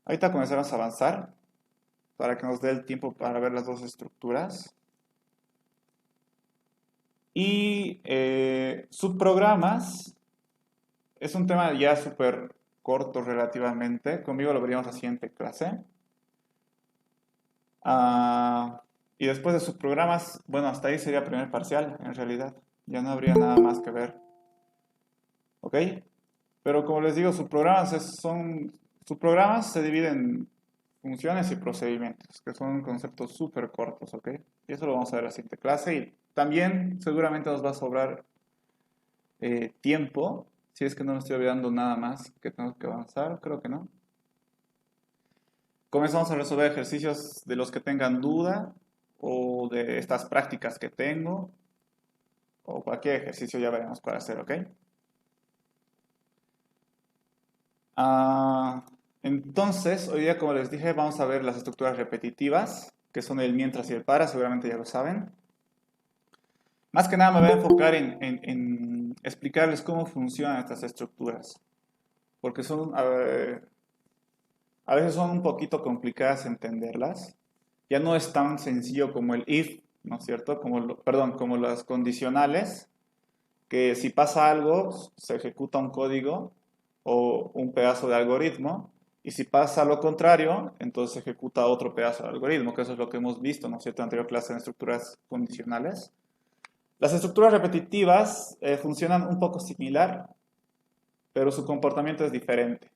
Ahorita comenzamos a avanzar para que nos dé el tiempo para ver las dos estructuras. Y subprogramas es un tema ya súper corto relativamente. Conmigo lo veríamos la siguiente clase. Y después de subprogramas, bueno, hasta ahí sería primer parcial, en realidad. Ya no habría nada más que ver. ¿Ok? Pero como les digo, subprogramas se dividen en funciones y procedimientos, que son conceptos súper cortos, ¿ok? Y eso lo vamos a ver en la siguiente clase. Y también seguramente nos va a sobrar tiempo, si es que no me estoy olvidando nada más que tengo que avanzar, creo que no. Comenzamos a resolver ejercicios de los que tengan duda o de estas prácticas que tengo o cualquier ejercicio ya veremos cuál hacer, ¿ok? Ah, entonces, hoy día, como les dije, vamos a ver las estructuras repetitivas, que son el mientras y el para, seguramente ya lo saben. Más que nada me voy a enfocar en explicarles cómo funcionan estas estructuras, porque a veces son un poquito complicadas entenderlas. Ya no es tan sencillo como el if, ¿no es cierto? Perdón, como las condicionales, que si pasa algo, se ejecuta un código o un pedazo de algoritmo, y si pasa lo contrario, entonces se ejecuta otro pedazo de algoritmo, que eso es lo que hemos visto, ¿no es cierto?, en la anterior clase en estructuras condicionales. Las estructuras repetitivas funcionan un poco similar, pero su comportamiento es diferente.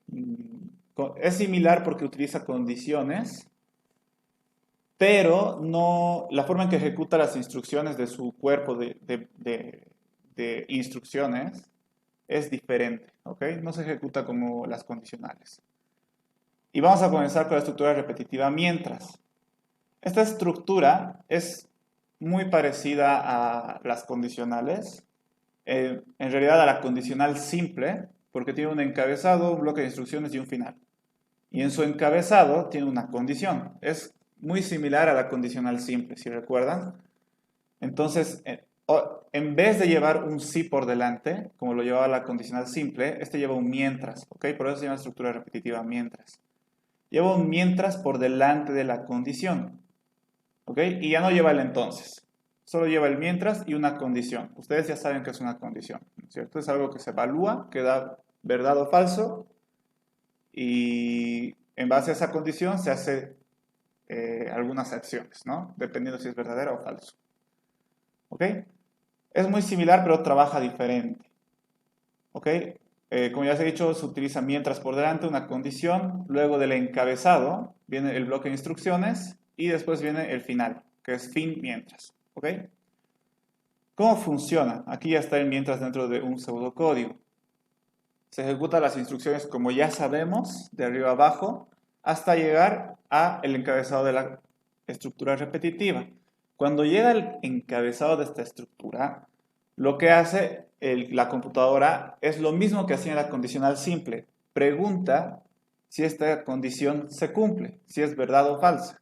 Es similar porque utiliza condiciones, pero no, la forma en que ejecuta las instrucciones de su cuerpo de instrucciones es diferente, ¿ok? No se ejecuta como las condicionales. Y vamos a comenzar con la estructura repetitiva mientras. Esta estructura es muy parecida a las condicionales, en realidad a la condicional simple, porque tiene un encabezado, un bloque de instrucciones y un final. Y en su encabezado tiene una condición. Es muy similar a la condicional simple, si recuerdan. Entonces, en vez de llevar un sí por delante, como lo llevaba la condicional simple, este lleva un mientras, ¿ok? Por eso se llama estructura repetitiva mientras. Lleva un mientras por delante de la condición, ¿ok? Y ya no lleva el entonces. Solo lleva el mientras y una condición. Ustedes ya saben que es una condición, ¿no es cierto? Es algo que se evalúa, que da verdad o falso, y en base a esa condición se hace algunas acciones, ¿no? Dependiendo si es verdadero o falso. ¿Ok? Es muy similar, pero trabaja diferente. ¿Ok? Como ya os he dicho, se utiliza mientras por delante una condición, luego del encabezado viene el bloque de instrucciones y después viene el final, que es fin mientras. ¿Ok? ¿Cómo funciona? Aquí ya está el mientras dentro de un pseudocódigo. Se ejecutan las instrucciones como ya sabemos, de arriba a abajo, hasta llegar a el encabezado de la estructura repetitiva. Cuando llega el encabezado de esta estructura, lo que hace la computadora es lo mismo que hacía en la condicional simple. Pregunta si esta condición se cumple, si es verdad o falsa.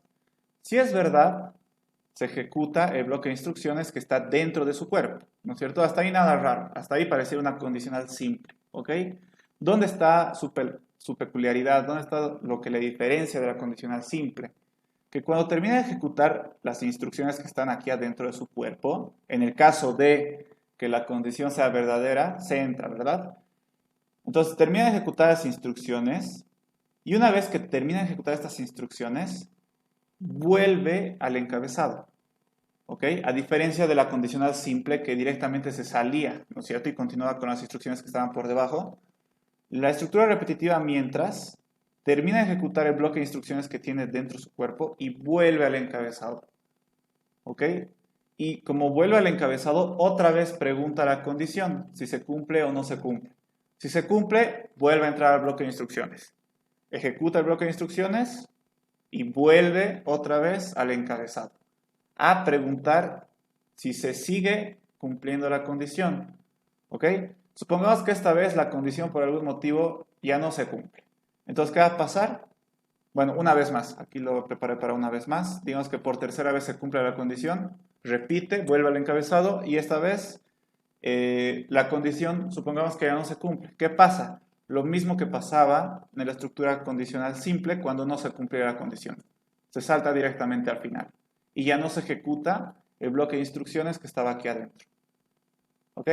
Si es verdad, se ejecuta el bloque de instrucciones que está dentro de su cuerpo, ¿no es cierto? Hasta ahí nada raro, hasta ahí parece una condicional simple, ¿ok? ¿Dónde está su peculiaridad? ¿Dónde está lo que le diferencia de la condicional simple? Que cuando termina de ejecutar las instrucciones que están aquí adentro de su cuerpo, en el caso de que la condición sea verdadera, se entra, ¿verdad? Entonces termina de ejecutar las instrucciones y una vez que termina de ejecutar estas instrucciones, vuelve al encabezado. ¿Ok? A diferencia de la condicional simple que directamente se salía, ¿no es cierto? Y continuaba con las instrucciones que estaban por debajo. La estructura repetitiva mientras termina de ejecutar el bloque de instrucciones que tiene dentro de su cuerpo y vuelve al encabezado. ¿Ok? Y como vuelve al encabezado, otra vez pregunta la condición, si se cumple o no se cumple. Si se cumple, vuelve a entrar al bloque de instrucciones. Ejecuta el bloque de instrucciones y vuelve otra vez al encabezado a preguntar si se sigue cumpliendo la condición. ¿Ok? Supongamos que esta vez la condición por algún motivo ya no se cumple. Entonces, ¿qué va a pasar? Bueno, una vez más. Aquí lo preparé para una vez más. Digamos que por tercera vez se cumple la condición. Repite, vuelve al encabezado y esta vez la condición, supongamos que ya no se cumple. ¿Qué pasa? Lo mismo que pasaba en la estructura condicional simple cuando no se cumplía la condición. Se salta directamente al final y ya no se ejecuta el bloque de instrucciones que estaba aquí adentro. ¿Ok?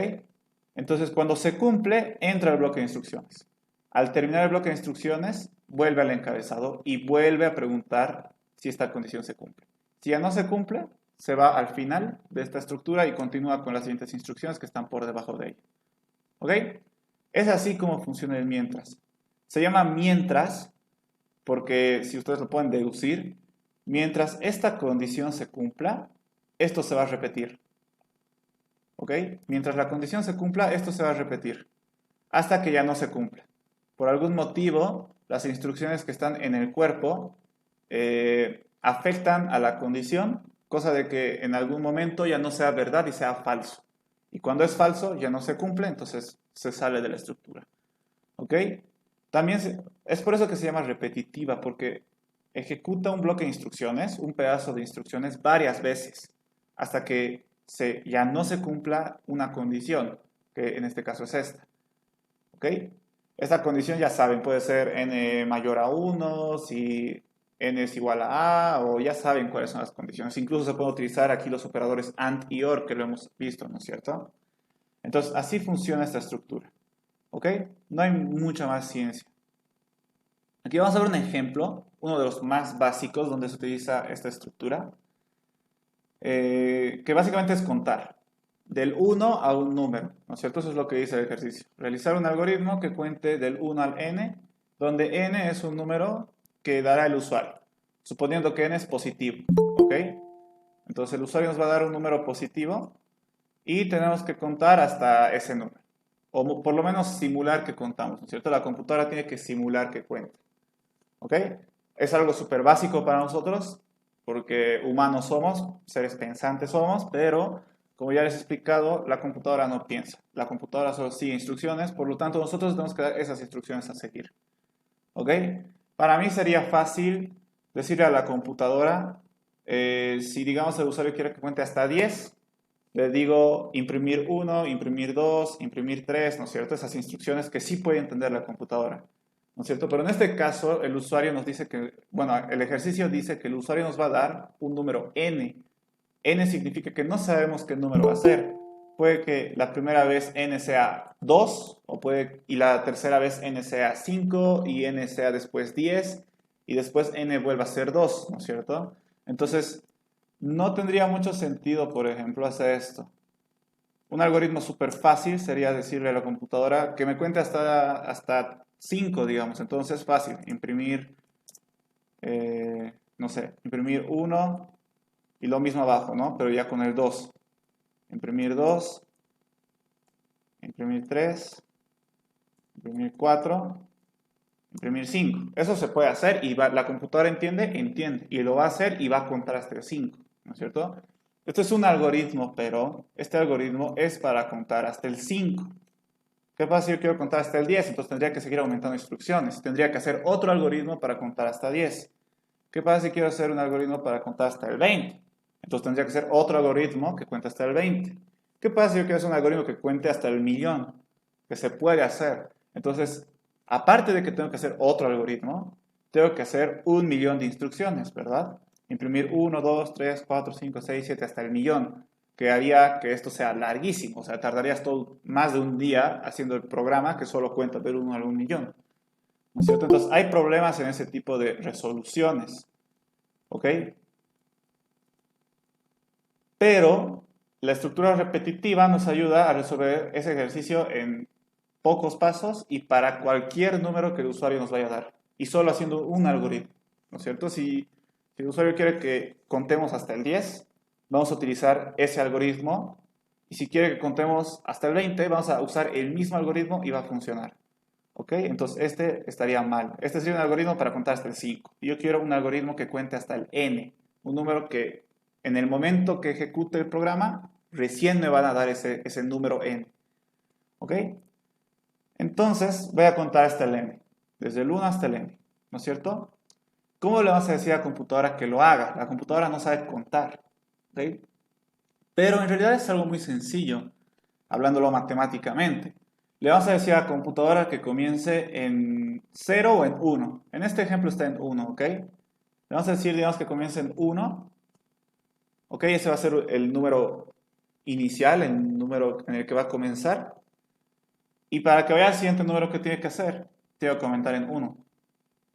Entonces, cuando se cumple, entra el bloque de instrucciones. Al terminar el bloque de instrucciones, vuelve al encabezado y vuelve a preguntar si esta condición se cumple. Si ya no se cumple, se va al final de esta estructura y continúa con las siguientes instrucciones que están por debajo de ella. ¿Ok? Es así como funciona el mientras. Se llama mientras porque, si ustedes lo pueden deducir, mientras esta condición se cumpla, esto se va a repetir. ¿Ok? Mientras la condición se cumpla, esto se va a repetir hasta que ya no se cumpla. Por algún motivo, las instrucciones que están en el cuerpo afectan a la condición, cosa de que en algún momento ya no sea verdad y sea falso. Y cuando es falso, ya no se cumple, entonces se sale de la estructura. ¿Ok? También es por eso que se llama repetitiva, porque ejecuta un bloque de instrucciones, un pedazo de instrucciones varias veces, hasta que ya no se cumpla una condición, que en este caso es esta. ¿Ok? Esta condición ya saben, puede ser n mayor a 1, si n es igual a o ya saben cuáles son las condiciones. Incluso se puede utilizar aquí los operadores AND y OR, que lo hemos visto, ¿no es cierto? Entonces, así funciona esta estructura. ¿Ok? No hay mucha más ciencia. Aquí vamos a ver un ejemplo, uno de los más básicos donde se utiliza esta estructura, que básicamente es contar del 1 a un número, ¿no es cierto? Eso es lo que dice el ejercicio. Realizar un algoritmo que cuente del 1 al n, donde n es un número que dará el usuario, suponiendo que n es positivo, ¿ok? Entonces el usuario nos va a dar un número positivo y tenemos que contar hasta ese número, o por lo menos simular que contamos, ¿no es cierto? La computadora tiene que simular que cuenta. ¿Ok? Es algo súper básico para nosotros, porque humanos somos, seres pensantes somos, pero como ya les he explicado, la computadora no piensa. La computadora solo sigue instrucciones, por lo tanto nosotros tenemos que dar esas instrucciones a seguir. ¿Ok? Para mí sería fácil decirle a la computadora, si digamos el usuario quiere que cuente hasta 10, le digo imprimir 1, imprimir 2, imprimir 3, ¿no es cierto? Esas instrucciones que sí puede entender la computadora. ¿No es cierto? Pero en este caso, el usuario nos dice que, bueno, el ejercicio dice que el usuario nos va a dar un número n. N significa que no sabemos qué número va a ser. Puede que la primera vez n sea 2, y la tercera vez n sea 5, y n sea después 10, y después n vuelva a ser 2, ¿no es cierto? Entonces, no tendría mucho sentido, por ejemplo, hacer esto. Un algoritmo súper fácil sería decirle a la computadora que me cuente hasta 5, digamos. Entonces es fácil imprimir, no sé, imprimir 1 y lo mismo abajo, ¿no? Pero ya con el 2. Imprimir 2, imprimir 3, imprimir 4, imprimir 5. Eso se puede hacer y la computadora entiende y lo va a hacer y va a contar hasta el 5, ¿no es cierto? Esto es un algoritmo, pero este algoritmo es para contar hasta el 5. ¿Qué pasa si yo quiero contar hasta el 10? Entonces tendría que seguir aumentando instrucciones. Tendría que hacer otro algoritmo para contar hasta 10. ¿Qué pasa si quiero hacer un algoritmo para contar hasta el 20? Entonces tendría que hacer otro algoritmo que cuente hasta el 20. ¿Qué pasa si yo quiero hacer un algoritmo que cuente hasta el millón? Que se puede hacer. Entonces, aparte de que tengo que hacer otro algoritmo, tengo que hacer 1.000.000 de instrucciones, ¿verdad? Imprimir 1, 2, 3, 4, 5, 6, 7 hasta el millón, que haría que esto sea larguísimo. O sea, tardarías todo, más de un día haciendo el programa que solo cuenta del 1 al 1.000.000. ¿No es cierto? Entonces, hay problemas en ese tipo de resoluciones. ¿Ok? Pero la estructura repetitiva nos ayuda a resolver ese ejercicio en pocos pasos y para cualquier número que el usuario nos vaya a dar. Y solo haciendo un algoritmo. ¿No es cierto? Si el usuario quiere que contemos hasta el 10, vamos a utilizar ese algoritmo. Y si quiere que contemos hasta el 20, vamos a usar el mismo algoritmo y va a funcionar. ¿Ok? Entonces este estaría mal. Este sería un algoritmo para contar hasta el 5. Y yo quiero un algoritmo que cuente hasta el n. Un número que en el momento que ejecute el programa, recién me van a dar ese número n. ¿Ok? Entonces voy a contar hasta el n. Desde el 1 hasta el n. ¿No es cierto? ¿Cómo le vamos a decir a la computadora que lo haga? La computadora no sabe contar. ¿Ok? Pero en realidad es algo muy sencillo, hablándolo matemáticamente. Le vamos a decir a la computadora que comience en 0 o en 1. En este ejemplo está en 1, ¿ok? Le vamos a decir, digamos, que comience en 1. ¿Ok? Ese va a ser el número inicial, el número en el que va a comenzar. Y para que vaya al siguiente número que tiene que hacer, tiene que aumentar en 1,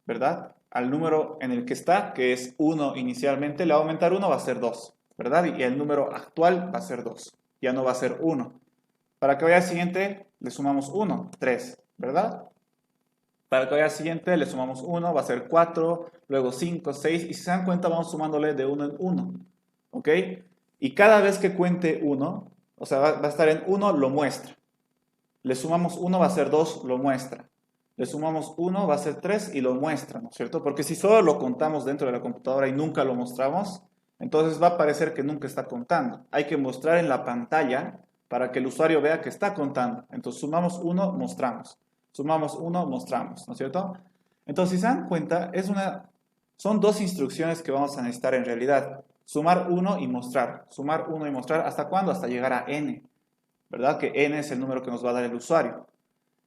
¿verdad? Al número en el que está, que es 1 inicialmente, le va a aumentar 1, va a ser 2, ¿verdad? Y el número actual va a ser 2, ya no va a ser 1. Para que vaya al siguiente, le sumamos 1, 3, ¿verdad? Para que vaya al siguiente, le sumamos 1, va a ser 4, luego 5, 6, y si se dan cuenta, vamos sumándole de 1 en 1, ¿ok? Y cada vez que cuente 1, o sea, va a estar en 1, lo muestra. Le sumamos 1, va a ser 2, lo muestra. Le sumamos 1, va a ser 3 y lo muestra, ¿no es cierto? Porque si solo lo contamos dentro de la computadora y nunca lo mostramos, entonces va a parecer que nunca está contando. Hay que mostrar en la pantalla para que el usuario vea que está contando. Entonces sumamos 1, mostramos. Sumamos 1, mostramos, ¿no es cierto? Entonces, si se dan cuenta, son dos instrucciones que vamos a necesitar en realidad. Sumar 1 y mostrar. Sumar 1 y mostrar. ¿Hasta cuándo? Hasta llegar a n. ¿Verdad? Que n es el número que nos va a dar el usuario.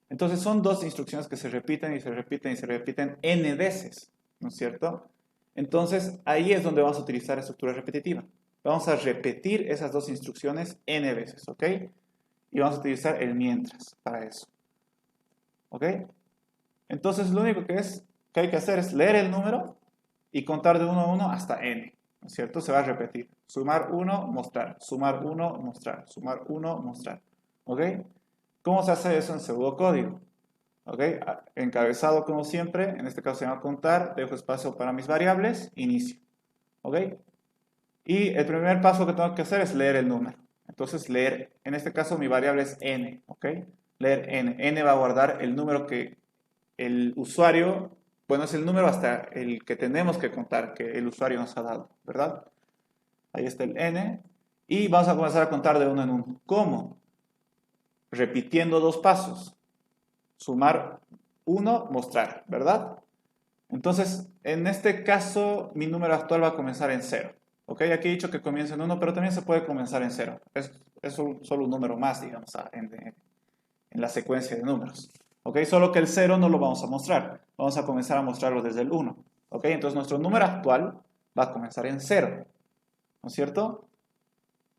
Entonces son dos instrucciones que se repiten y se repiten y se repiten n veces, ¿no es cierto? Entonces ahí es donde vamos a utilizar estructura repetitiva. Vamos a repetir esas dos instrucciones n veces, ¿ok? Y vamos a utilizar el mientras para eso, ¿ok? Entonces lo único que hay que hacer es leer el número y contar de 1 a 1 hasta n, ¿no es cierto? Se va a repetir. Sumar 1, mostrar. Sumar 1, mostrar. Sumar 1, mostrar. ¿Ok? ¿Cómo se hace eso en pseudocódigo? ¿Ok? Encabezado como siempre, en este caso se llama contar, dejo espacio para mis variables, inicio. ¿Ok? Y el primer paso que tengo que hacer es leer el número. Entonces leer, en este caso mi variable es n, ¿ok? Leer n. N va a guardar el número que el usuario, bueno, es el número hasta el que tenemos que contar, que el usuario nos ha dado, ¿verdad? Ahí está el n. Y vamos a comenzar a contar de 1 en 1. ¿Cómo? Repitiendo dos pasos. Sumar 1, mostrar, ¿verdad? Entonces, en este caso, mi número actual va a comenzar en 0. ¿Ok? Aquí he dicho que comienza en 1, pero también se puede comenzar en 0. Es solo un número más, digamos, en la secuencia de números. ¿Ok? Solo que el 0 no lo vamos a mostrar. Vamos a comenzar a mostrarlo desde el 1. ¿Ok? Entonces, nuestro número actual va a comenzar en 0. ¿No es cierto?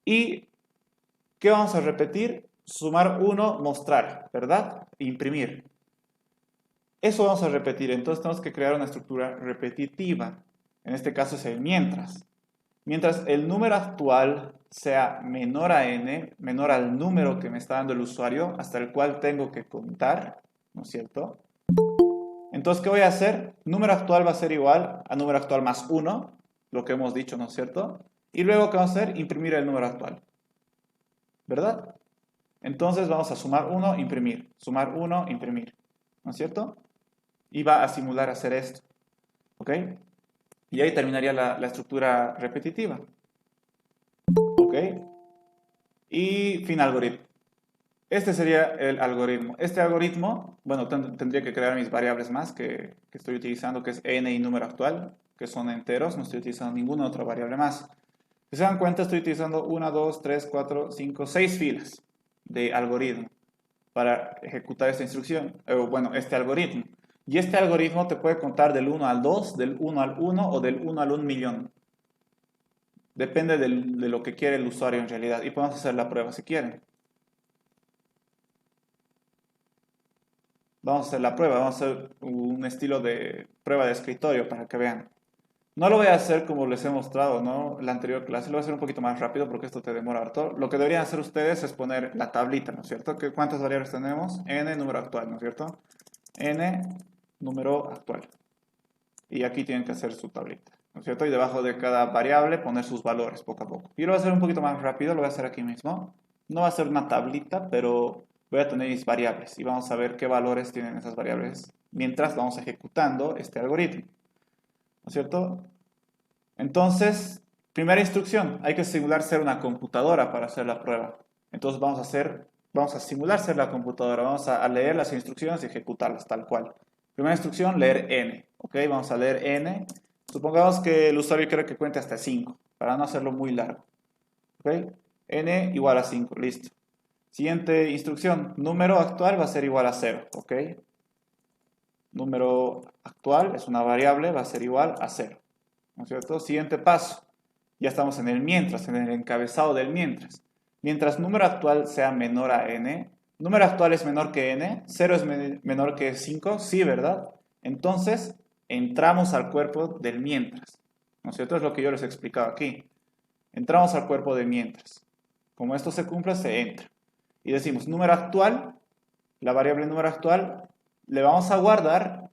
¿Y qué vamos a repetir? Sumar 1, mostrar, ¿verdad? Imprimir. Eso vamos a repetir, entonces tenemos que crear una estructura repetitiva. En este caso es el mientras. Mientras el número actual sea menor a n, menor al número que me está dando el usuario, hasta el cual tengo que contar, ¿no es cierto? Entonces, ¿qué voy a hacer? Número actual va a ser igual a número actual más 1, lo que hemos dicho, ¿no es cierto? Y luego, ¿qué vamos a hacer? Imprimir el número actual, ¿verdad? Entonces vamos a sumar 1, imprimir, sumar 1, imprimir, ¿no es cierto? Y va a simular hacer esto, ¿ok? Y ahí terminaría la estructura repetitiva, ¿ok? Y fin algoritmo. Este sería el algoritmo. Este algoritmo, bueno, tendría que crear mis variables más que estoy utilizando, que es n y número actual, que son enteros, no estoy utilizando ninguna otra variable más. Si se dan cuenta, estoy utilizando 1, 2, 3, 4, 5, 6 filas de algoritmo para ejecutar esta instrucción, bueno, este algoritmo. Y este algoritmo te puede contar del 1 al 2, del 1 al 1 o del 1 al 1 millón. Depende de lo que quiere el usuario en realidad. Y podemos hacer la prueba si quieren. Vamos a hacer la prueba, vamos a hacer un estilo de prueba de escritorio para que vean. No lo voy a hacer como les he mostrado, ¿no? La anterior clase, lo voy a hacer un poquito más rápido porque esto te demora harto. Lo que deberían hacer ustedes es poner la tablita, ¿no es cierto? ¿Cuántas variables tenemos? N número actual, ¿no es cierto? N número actual. Y aquí tienen que hacer su tablita, ¿no es cierto? Y debajo de cada variable poner sus valores poco a poco. Yo lo voy a hacer un poquito más rápido, lo voy a hacer aquí mismo. No va a ser una tablita, pero voy a tener mis variables y vamos a ver qué valores tienen esas variables mientras vamos ejecutando este algoritmo, ¿no es cierto? Entonces, primera instrucción, hay que simular ser una computadora para hacer la prueba. Entonces vamos a simular ser la computadora, vamos a leer las instrucciones y ejecutarlas tal cual. Primera instrucción, leer n, ¿ok? Vamos a leer n. Supongamos que el usuario quiere que cuente hasta 5, para no hacerlo muy largo, ¿ok? N igual a 5, listo. Siguiente instrucción, número actual va a ser igual a 0, ¿ok? Número actual es una variable, va a ser igual a 0, ¿no es cierto? Siguiente paso, ya estamos en el mientras, en el encabezado del mientras. Mientras número actual sea menor a n, número actual es menor que n, 0 es menor que 5, sí, ¿verdad? Entonces, entramos al cuerpo del mientras, ¿no es cierto? Es lo que yo les he explicado aquí. Entramos al cuerpo de mientras. Como esto se cumple, se entra. Y decimos, número actual, la variable número actual, le vamos a guardar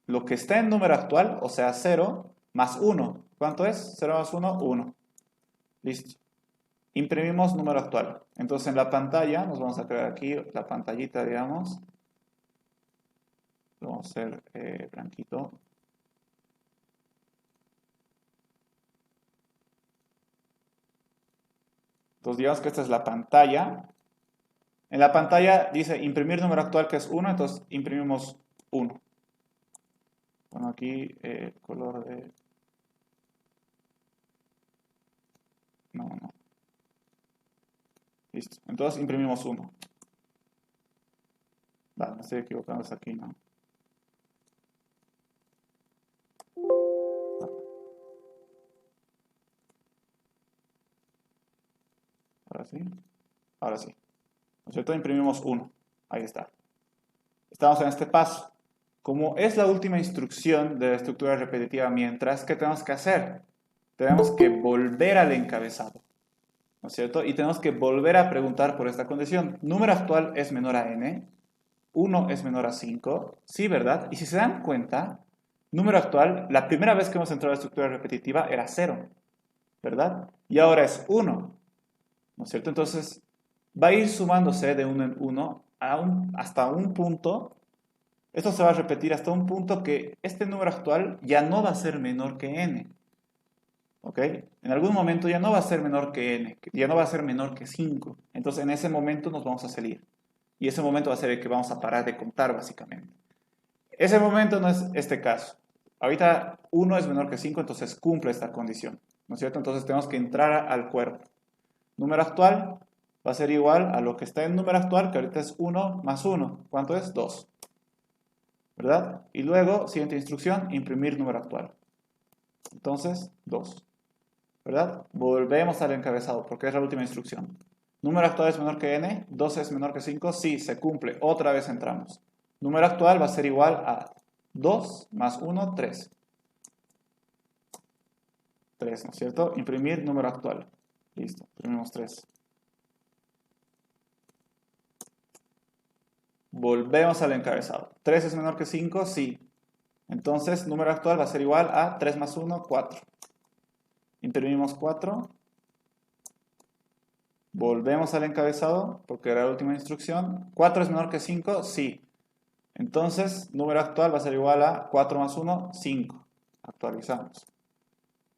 lo que está en número actual, o sea, 0 más 1. ¿Cuánto es? 0 más 1, 1. Listo. Imprimimos número actual. Entonces en la pantalla, nos vamos a crear aquí la pantallita, digamos. Lo vamos a hacer blanquito. Entonces digamos que esta es la pantalla. En la pantalla dice imprimir número actual, que es 1, entonces imprimimos 1. Bueno, aquí color de... No. Listo. Entonces imprimimos 1. Vale, me estoy equivocando, es aquí, ¿no? Ahora sí. Ahora sí. ¿No es cierto? Imprimimos 1. Ahí está. Estamos en este paso. Como es la última instrucción de la estructura repetitiva mientras, ¿qué tenemos que hacer? Tenemos que volver al encabezado, ¿no es cierto? Y tenemos que volver a preguntar por esta condición. Número actual es menor a n, 1 es menor a 5, sí, ¿verdad? Y si se dan cuenta, número actual, la primera vez que hemos entrado a la estructura repetitiva era 0, ¿verdad? Y ahora es 1, ¿no es cierto? Entonces, va a ir sumándose de 1 en 1 hasta un punto. Esto se va a repetir hasta un punto que este número actual ya no va a ser menor que n. ¿Ok? En algún momento ya no va a ser menor que n, ya no va a ser menor que 5. Entonces en ese momento nos vamos a salir. Y ese momento va a ser el que vamos a parar de contar básicamente. Ese momento no es este caso. Ahorita 1 es menor que 5, entonces cumple esta condición. ¿No es cierto? Entonces tenemos que entrar al cuerpo. Número actual va a ser igual a lo que está en número actual, que ahorita es 1 más 1. ¿Cuánto es? 2. ¿Verdad? Y luego, siguiente instrucción, imprimir número actual. Entonces, 2. ¿Verdad? Volvemos al encabezado, porque es la última instrucción. Número actual es menor que n, 2 es menor que 5, sí, se cumple, otra vez entramos. Número actual va a ser igual a 2 más 1, 3. 3, ¿no es cierto? Imprimir número actual. Listo, imprimimos 3. Volvemos al encabezado. 3 es menor que 5, sí. Entonces, número actual va a ser igual a 3 más 1, 4. Imprimimos 4. Volvemos al encabezado, porque era la última instrucción. 4 es menor que 5, sí. Entonces, número actual va a ser igual a 4 más 1, 5. Actualizamos.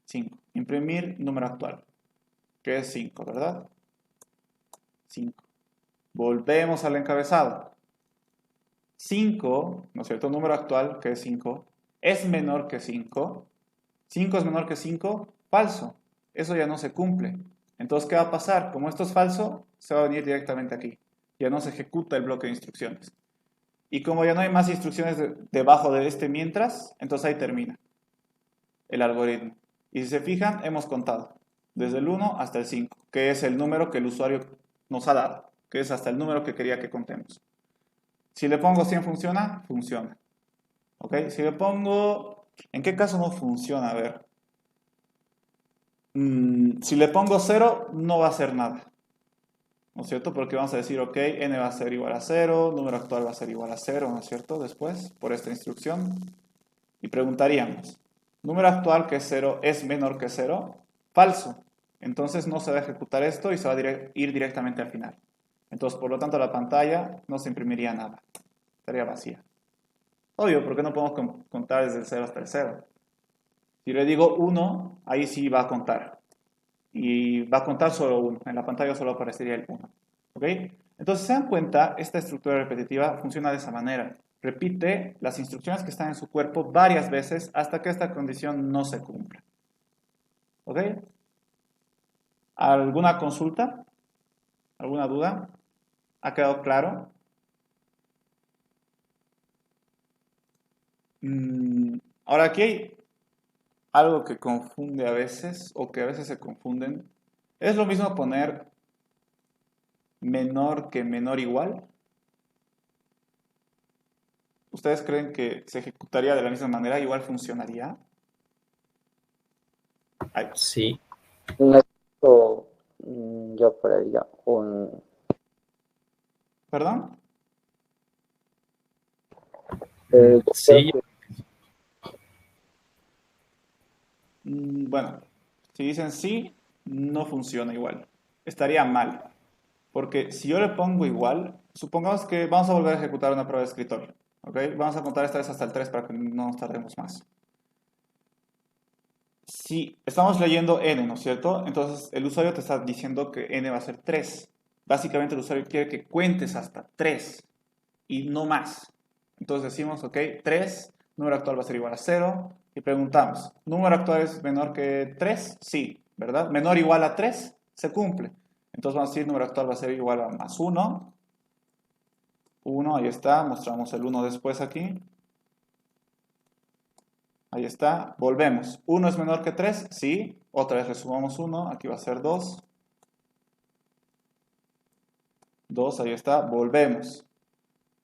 5. Imprimir número actual, que es 5, ¿verdad? 5. Volvemos al encabezado. 5, ¿no es cierto? Número actual, que es 5, es menor que 5. 5 es menor que 5, falso. Eso ya no se cumple. Entonces, ¿qué va a pasar? Como esto es falso, se va a venir directamente aquí. Ya no se ejecuta el bloque de instrucciones. Y como ya no hay más instrucciones debajo de este mientras, entonces ahí termina el algoritmo. Y si se fijan, hemos contado desde el 1 hasta el 5, que es el número que el usuario nos ha dado, que es hasta el número que quería que contemos. Si le pongo 100 funciona, funciona. ¿Ok? Si le pongo... ¿En qué caso no funciona? A ver. Si le pongo 0, no va a hacer nada. ¿No es cierto? Porque vamos a decir, ok, n va a ser igual a 0, número actual va a ser igual a 0, ¿no es cierto? Después, por esta instrucción. Y preguntaríamos, ¿número actual que es 0 es menor que 0? Falso. Entonces no se va a ejecutar esto y se va a ir directamente al final. Entonces, por lo tanto, la pantalla no se imprimiría nada. Estaría vacía. Obvio, porque no podemos contar desde el 0 hasta el 0. Si le digo 1, ahí sí va a contar. Y va a contar solo 1. En la pantalla solo aparecería el 1. ¿Ok? Entonces, ¿se dan cuenta? Esta estructura repetitiva funciona de esa manera. Repite las instrucciones que están en su cuerpo varias veces hasta que esta condición no se cumpla. ¿Ok? ¿Alguna consulta? ¿Alguna duda? ¿Ha quedado claro? Ahora aquí hay algo que confunde a veces, o que a veces se confunden. ¿Es lo mismo poner menor que menor igual? ¿Ustedes creen que se ejecutaría de la misma manera? ¿Igual funcionaría? Ay, Sí, Necesito yo por ello ¿perdón? yo creo sí, que Bueno, si dicen sí, no funciona igual. Estaría mal. Porque si yo le pongo igual, supongamos que vamos a volver a ejecutar una prueba de escritorio. ¿Ok? Vamos a contar esta vez hasta el 3 para que no nos tardemos más. Si estamos leyendo n, ¿no es cierto? Entonces el usuario te está diciendo que n va a ser 3. Básicamente el usuario quiere que cuentes hasta 3 y no más. Entonces decimos, ok, 3, número actual va a ser igual a 0 y preguntamos, ¿número actual es menor que 3? Sí, ¿verdad? Menor o igual a 3, se cumple. Entonces vamos a decir, número actual va a ser igual a más 1. 1, ahí está, mostramos el 1 después aquí. Ahí está, volvemos. 1 es menor que 3, sí. Otra vez le sumamos 1, aquí va a ser 2. 2, ahí está, volvemos.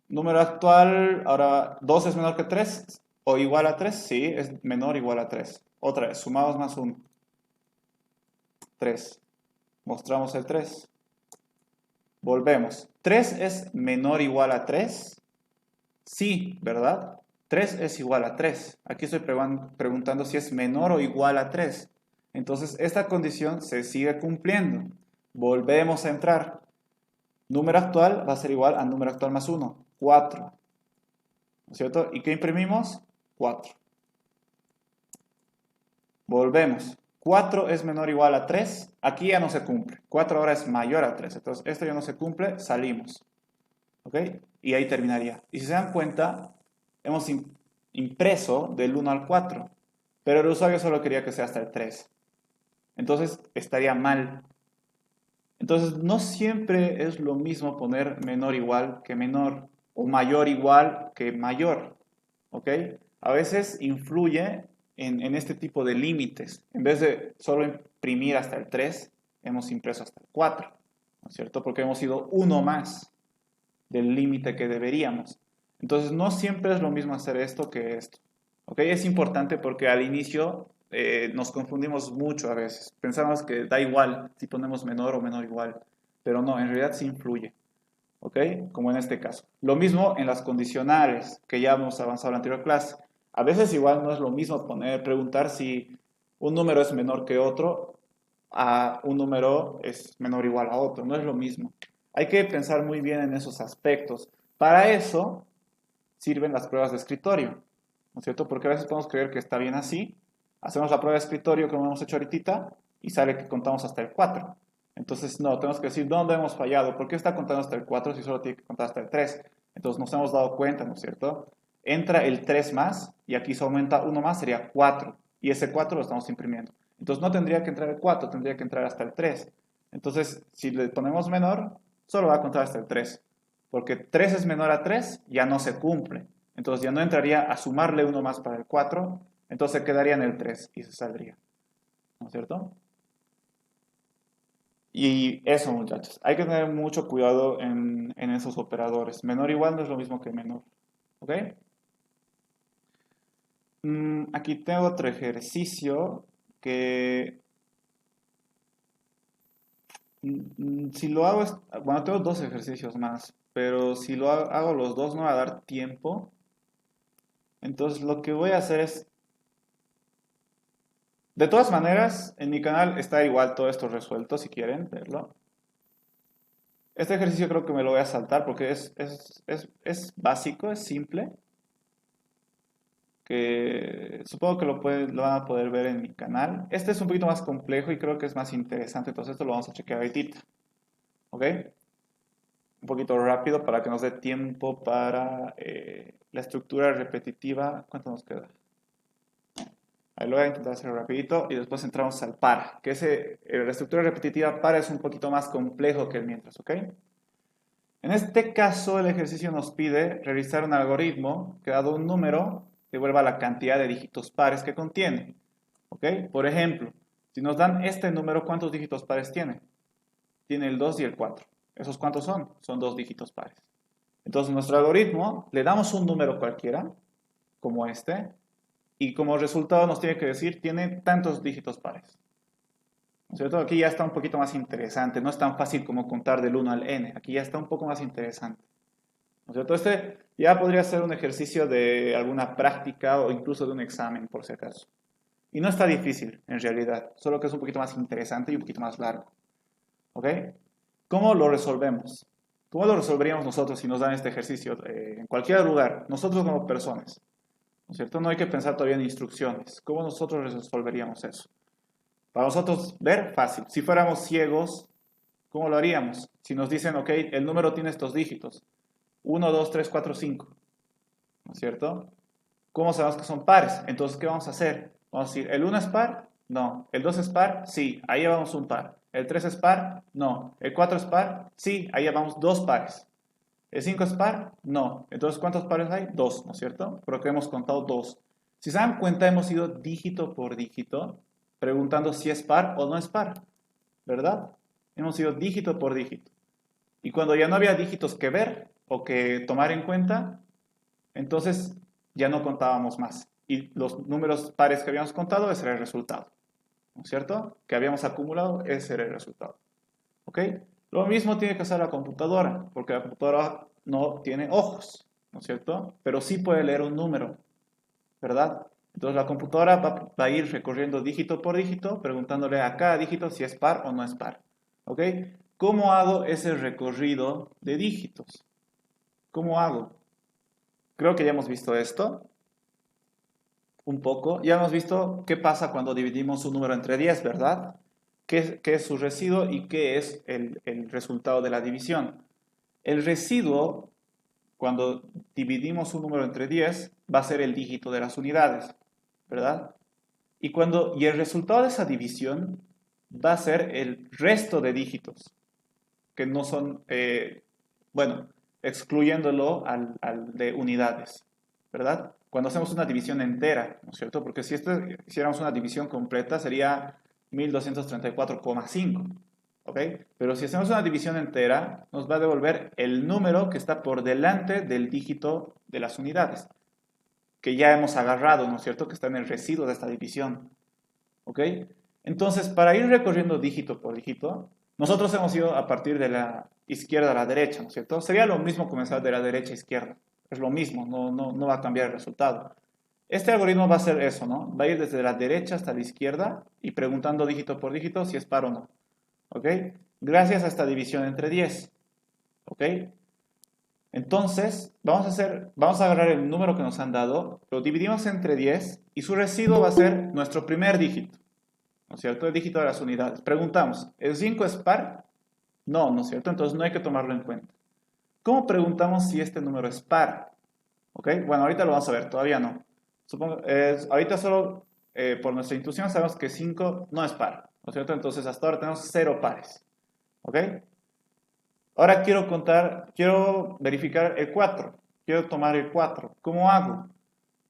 Número actual, ahora 2 es menor que 3 o igual a 3, sí, es menor o igual a 3. Otra vez, sumamos más 1, 3. Mostramos el 3. Volvemos. 3 es menor o igual a 3, sí, ¿verdad? 3 es igual a 3. Aquí estoy preguntando si es menor o igual a 3. Entonces, esta condición se sigue cumpliendo. Volvemos a entrar. Número actual va a ser igual a número actual más 1, 4. ¿No es cierto? ¿Y qué imprimimos? 4. Volvemos. 4 es menor o igual a 3. Aquí ya no se cumple. 4 ahora es mayor a 3. Entonces, esto ya no se cumple. Salimos. ¿Ok? Y ahí terminaría. Y si se dan cuenta, hemos impreso del 1 al 4. Pero el usuario solo quería que sea hasta el 3. Entonces, estaría mal. Entonces, no siempre es lo mismo poner menor igual que menor o mayor igual que mayor. ¿Ok? A veces influye en este tipo de límites. En vez de solo imprimir hasta el 3, hemos impreso hasta el 4. ¿No es cierto? Porque hemos ido uno más del límite que deberíamos. Entonces, no siempre es lo mismo hacer esto que esto. ¿Ok? Es importante porque al inicio nos confundimos mucho a veces. Pensamos que da igual si ponemos menor o menor igual, pero no, en realidad sí influye. ¿Ok? Como en este caso. Lo mismo en las condicionales, que ya hemos avanzado en la anterior clase. A veces igual no es lo mismo preguntar si un número es menor que otro a un número es menor o igual a otro. No es lo mismo. Hay que pensar muy bien en esos aspectos. Para eso sirven las pruebas de escritorio, ¿no es cierto? Porque a veces podemos creer que está bien así. Hacemos la prueba de escritorio como hemos hecho ahorita y sale que contamos hasta el 4. Entonces, no, tenemos que decir dónde hemos fallado. ¿Por qué está contando hasta el 4 si solo tiene que contar hasta el 3? Entonces nos hemos dado cuenta, ¿no es cierto? Entra el 3 más y aquí se aumenta uno más, sería 4. Y ese 4 lo estamos imprimiendo. Entonces no tendría que entrar el 4, tendría que entrar hasta el 3. Entonces, si le ponemos menor, solo va a contar hasta el 3. Porque 3 es menor a 3, ya no se cumple. Entonces ya no entraría a sumarle uno más para el 4, entonces quedaría en el 3 y se saldría. ¿No es cierto? Y eso, muchachos, hay que tener mucho cuidado en esos operadores. Menor igual no es lo mismo que menor. ¿Ok? Aquí tengo otro ejercicio que si lo hago, bueno, tengo dos ejercicios más, pero si lo hago los dos no va a dar tiempo. Entonces lo que voy a hacer es, de todas maneras, en mi canal está igual todo esto resuelto si quieren verlo. Este ejercicio creo que me lo voy a saltar porque es básico, es simple, que supongo que lo van a poder ver en mi canal. Este es un poquito más complejo y creo que es más interesante, entonces esto lo vamos a chequear ahorita. ¿Ok? Un poquito rápido para que nos dé tiempo para la estructura repetitiva. ¿Cuánto nos queda? Ahí lo voy a intentar hacer rapidito y después entramos al para, que la estructura repetitiva para es un poquito más complejo que el mientras, ¿ok? En este caso, el ejercicio nos pide realizar un algoritmo que, dado un número, devuelva la cantidad de dígitos pares que contiene. ¿Ok? Por ejemplo, si nos dan este número, ¿cuántos dígitos pares tiene? Tiene el 2 y el 4. ¿Esos cuántos son? Son 2 dígitos pares. Entonces, nuestro algoritmo, le damos un número cualquiera, como este, y como resultado nos tiene que decir, tiene tantos dígitos pares. ¿No es cierto? Aquí ya está un poquito más interesante, no es tan fácil como contar del 1 al n, aquí ya está un poco más interesante. ¿No es cierto? Este ya podría ser un ejercicio de alguna práctica o incluso de un examen, por si acaso. Y no está difícil, en realidad, solo que es un poquito más interesante y un poquito más largo. ¿Ok? ¿Cómo lo resolvemos? ¿Cómo lo resolveríamos nosotros si nos dan este ejercicio en cualquier lugar? Nosotros como personas, ¿no es cierto? No hay que pensar todavía en instrucciones. ¿Cómo nosotros resolveríamos eso? Para nosotros ver, fácil. Si fuéramos ciegos, ¿cómo lo haríamos? Si nos dicen, ok, el número tiene estos dígitos. 1, 2, 3, 4, 5. ¿No es cierto? ¿Cómo sabemos que son pares? Entonces, ¿qué vamos a hacer? Vamos a decir, ¿el 1 es par? No. ¿El 2 es par? Sí, ahí llevamos un par. ¿El 3 es par? No. ¿El 4 es par? Sí, ahí llevamos dos pares. ¿El 5 es par? No. Entonces, ¿cuántos pares hay? Dos, ¿no es cierto? Porque hemos contado dos. Si se dan cuenta, hemos ido dígito por dígito, preguntando si es par o no es par, ¿verdad? Hemos ido dígito por dígito. Y cuando ya no había dígitos que ver o que tomar en cuenta, entonces ya no contábamos más. Y los números pares que habíamos contado, ese era el resultado. ¿No es cierto? Que habíamos acumulado, ese era el resultado. ¿Ok? Lo mismo tiene que hacer la computadora, porque la computadora no tiene ojos, ¿no es cierto? Pero sí puede leer un número, ¿verdad? Entonces la computadora va a ir recorriendo dígito por dígito, preguntándole a cada dígito si es par o no es par. ¿Ok? ¿Cómo hago ese recorrido de dígitos? ¿Cómo hago? Creo que ya hemos visto esto un poco. Ya hemos visto qué pasa cuando dividimos un número entre 10, ¿verdad? ¿Qué es su residuo y qué es el resultado de la división? El residuo, cuando dividimos un número entre 10, va a ser el dígito de las unidades, ¿verdad? Y el resultado de esa división va a ser el resto de dígitos, que no son, bueno, excluyéndolo al de unidades, ¿verdad? Cuando hacemos una división entera, ¿no es cierto? Porque si hiciéramos una división completa sería 1234,5, ¿ok? Pero si hacemos una división entera, nos va a devolver el número que está por delante del dígito de las unidades, que ya hemos agarrado, ¿no es cierto? Que está en el residuo de esta división, ¿ok? Entonces, para ir recorriendo dígito por dígito, nosotros hemos ido a partir de la izquierda a la derecha, ¿no es cierto? Sería lo mismo comenzar de la derecha a izquierda. Es lo mismo, no va a cambiar el resultado. Este algoritmo va a hacer eso, ¿no? Va a ir desde la derecha hasta la izquierda y preguntando dígito por dígito si es par o no. ¿Ok? Gracias a esta división entre 10. ¿Ok? Entonces, vamos a agarrar el número que nos han dado, lo dividimos entre 10 y su residuo va a ser nuestro primer dígito. ¿No es cierto? El dígito de las unidades. Preguntamos, ¿el 5 es par? No, ¿no es cierto? Entonces no hay que tomarlo en cuenta. ¿Cómo preguntamos si este número es par? ¿Ok? Bueno, ahorita lo vamos a ver, todavía no. Ahorita solo por nuestra intuición sabemos que 5 no es par, ¿no es cierto? Entonces hasta ahora tenemos 0 pares. ¿Ok? Ahora quiero verificar el 4. Quiero tomar el 4. ¿Cómo hago?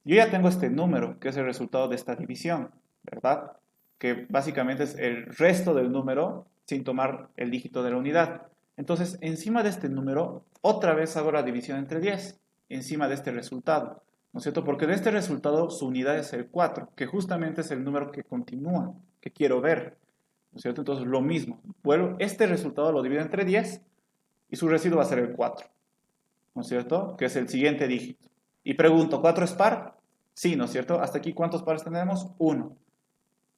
Yo ya tengo este número, que es el resultado de esta división, ¿verdad? Que básicamente es el resto del número sin tomar el dígito de la unidad. Entonces, encima de este número, otra vez hago la división entre 10, encima de este resultado, ¿no es cierto? Porque de este resultado su unidad es el 4, que justamente es el número que continúa, que quiero ver, ¿no es cierto? Entonces, lo mismo. Bueno, este resultado lo divido entre 10 y su residuo va a ser el 4, ¿no es cierto? Que es el siguiente dígito. Y pregunto, ¿4 es par? Sí, ¿no es cierto? Hasta aquí, ¿cuántos pares tenemos? 1.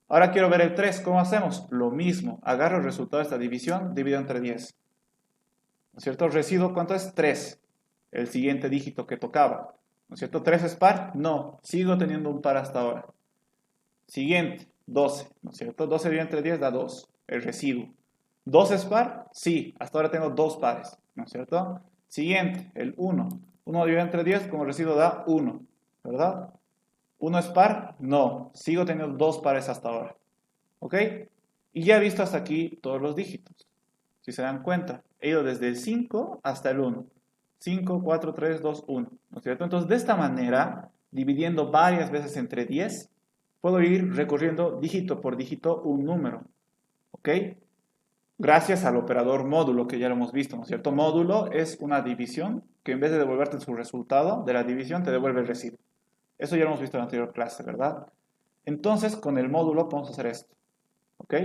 Ahora quiero ver el 3. ¿Cómo hacemos? Lo mismo. Agarro el resultado de esta división, divido entre 10. ¿No es cierto? Residuo, ¿cuánto es? 3. El siguiente dígito que tocaba. ¿No es cierto? ¿3 es par? No. Sigo teniendo un par hasta ahora. Siguiente, 12. ¿No es cierto? 12 dividido entre 10 da 2. El residuo. ¿2 es par? Sí. Hasta ahora tengo 2 pares. ¿No es cierto? Siguiente, el 1. 1 dividido entre 10 como residuo da 1. ¿Verdad? ¿1 es par? No. Sigo teniendo 2 pares hasta ahora. ¿Ok? Y ya he visto hasta aquí todos los dígitos. Si se dan cuenta, he ido desde el 5 hasta el 1. 5, 4, 3, 2, 1. ¿No es cierto? Entonces, de esta manera, dividiendo varias veces entre 10, puedo ir recorriendo dígito por dígito un número. ¿Ok? Gracias al operador módulo, que ya lo hemos visto, ¿no es cierto? Módulo es una división que en vez de devolverte su resultado de la división, te devuelve el residuo. Eso ya lo hemos visto en la anterior clase, ¿verdad? Entonces, con el módulo podemos hacer esto. ¿Ok?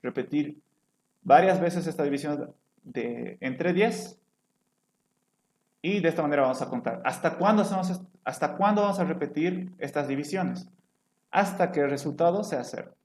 Repetir varias veces esta división entre 10 y de esta manera vamos a contar. ¿Hasta cuándo vamos a repetir estas divisiones? Hasta que el resultado sea 0.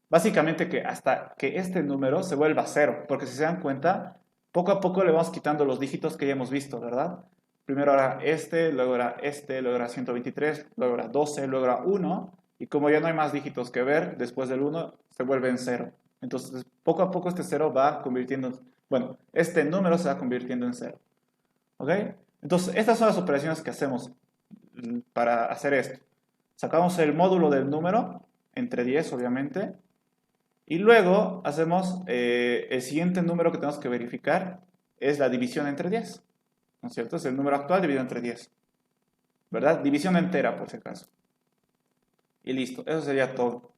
Básicamente que hasta que este número se vuelva 0, porque si se dan cuenta, poco a poco le vamos quitando los dígitos que ya hemos visto, ¿verdad? Primero era este, luego era 123, luego era 12, luego era 1, y como ya no hay más dígitos que ver, después del 1 se vuelve en 0. Entonces, poco a poco este 0 va convirtiendo, bueno, este número se va convirtiendo en 0. ¿Ok? Entonces, estas son las operaciones que hacemos para hacer esto. Sacamos el módulo del número, entre 10 obviamente, y luego hacemos el siguiente número que tenemos que verificar, es la división entre 10. ¿No es cierto? Es el número actual dividido entre 10. ¿Verdad? División entera, por si acaso. Y listo, eso sería todo.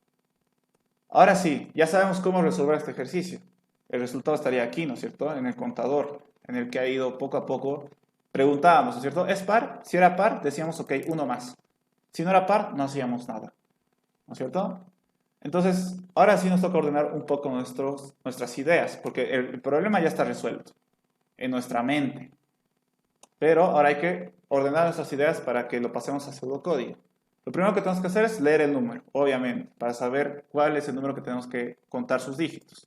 Ahora sí, ya sabemos cómo resolver este ejercicio. El resultado estaría aquí, ¿no es cierto? En el contador, en el que ha ido poco a poco. Preguntábamos, ¿no es cierto? ¿Es par? Si era par, decíamos, ok, uno más. Si no era par, no hacíamos nada. ¿No es cierto? Entonces, ahora sí nos toca ordenar un poco nuestras ideas, porque el problema ya está resuelto en nuestra mente. Pero ahora hay que ordenar nuestras ideas para que lo pasemos a pseudocódigo. Lo primero que tenemos que hacer es leer el número, obviamente, para saber cuál es el número que tenemos que contar sus dígitos.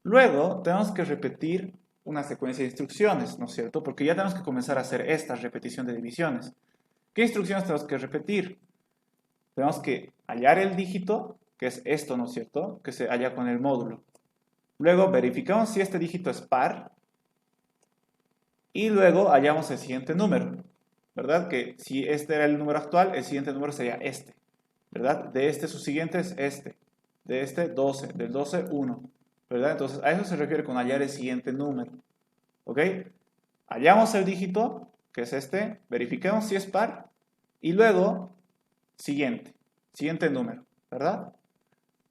Luego, tenemos que repetir una secuencia de instrucciones, ¿no es cierto? Porque ya tenemos que comenzar a hacer esta repetición de divisiones. ¿Qué instrucciones tenemos que repetir? Tenemos que hallar el dígito, que es esto, ¿no es cierto? Que se halla con el módulo. Luego verificamos si este dígito es par. Y luego hallamos el siguiente número, ¿verdad? Que si este era el número actual, el siguiente número sería este, ¿verdad? De este su siguiente es este. De este 12, del 12 1, ¿verdad? Entonces a eso se refiere con hallar el siguiente número, ¿ok? Hallamos el dígito, que es este, verificamos si es par y luego siguiente número, ¿verdad?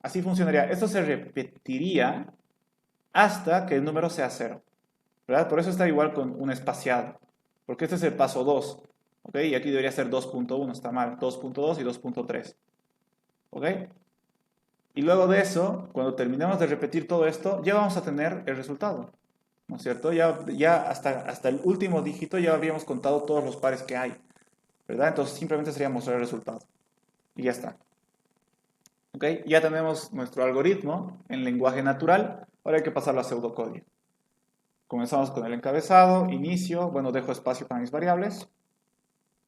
Así funcionaría. Esto se repetiría hasta que el número sea 0, ¿verdad? Por eso está igual con un espaciado, porque este es el paso 2, ¿ok? Y aquí debería ser 2.1, está mal, 2.2 y 2.3, ¿ok? Y luego de eso, cuando terminemos de repetir todo esto, ya vamos a tener el resultado, ¿no es cierto? Ya hasta el último dígito ya habíamos contado todos los pares que hay, ¿verdad? Entonces simplemente sería mostrar el resultado. Y ya está. ¿Ok? Ya tenemos nuestro algoritmo en lenguaje natural, ahora hay que pasarlo a pseudocódigo. Comenzamos con el encabezado, inicio, bueno, dejo espacio para mis variables.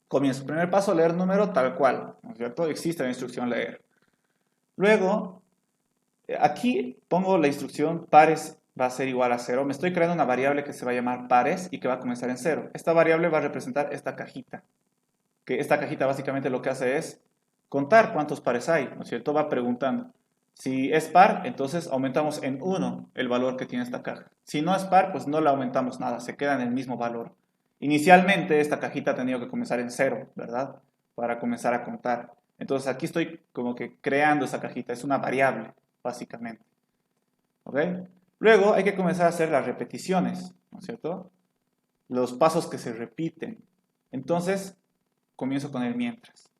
Comienzo. Primer paso, leer número tal cual, ¿no es cierto? Existe la instrucción leer. Luego, aquí pongo la instrucción pares va a ser igual a 0. Me estoy creando una variable que se va a llamar pares y que va a comenzar en 0. Esta variable va a representar esta cajita. Que esta cajita básicamente lo que hace es contar cuántos pares hay, ¿no es cierto? Va preguntando. Si es par, entonces aumentamos en 1 el valor que tiene esta caja. Si no es par, pues no le aumentamos nada, se queda en el mismo valor. Inicialmente esta cajita ha tenido que comenzar en 0, ¿verdad? Para comenzar a contar. Entonces aquí estoy como que creando esa cajita, es una variable, básicamente. ¿Ok? Luego hay que comenzar a hacer las repeticiones, ¿no es cierto? Los pasos que se repiten. Entonces, comienzo con el mientras.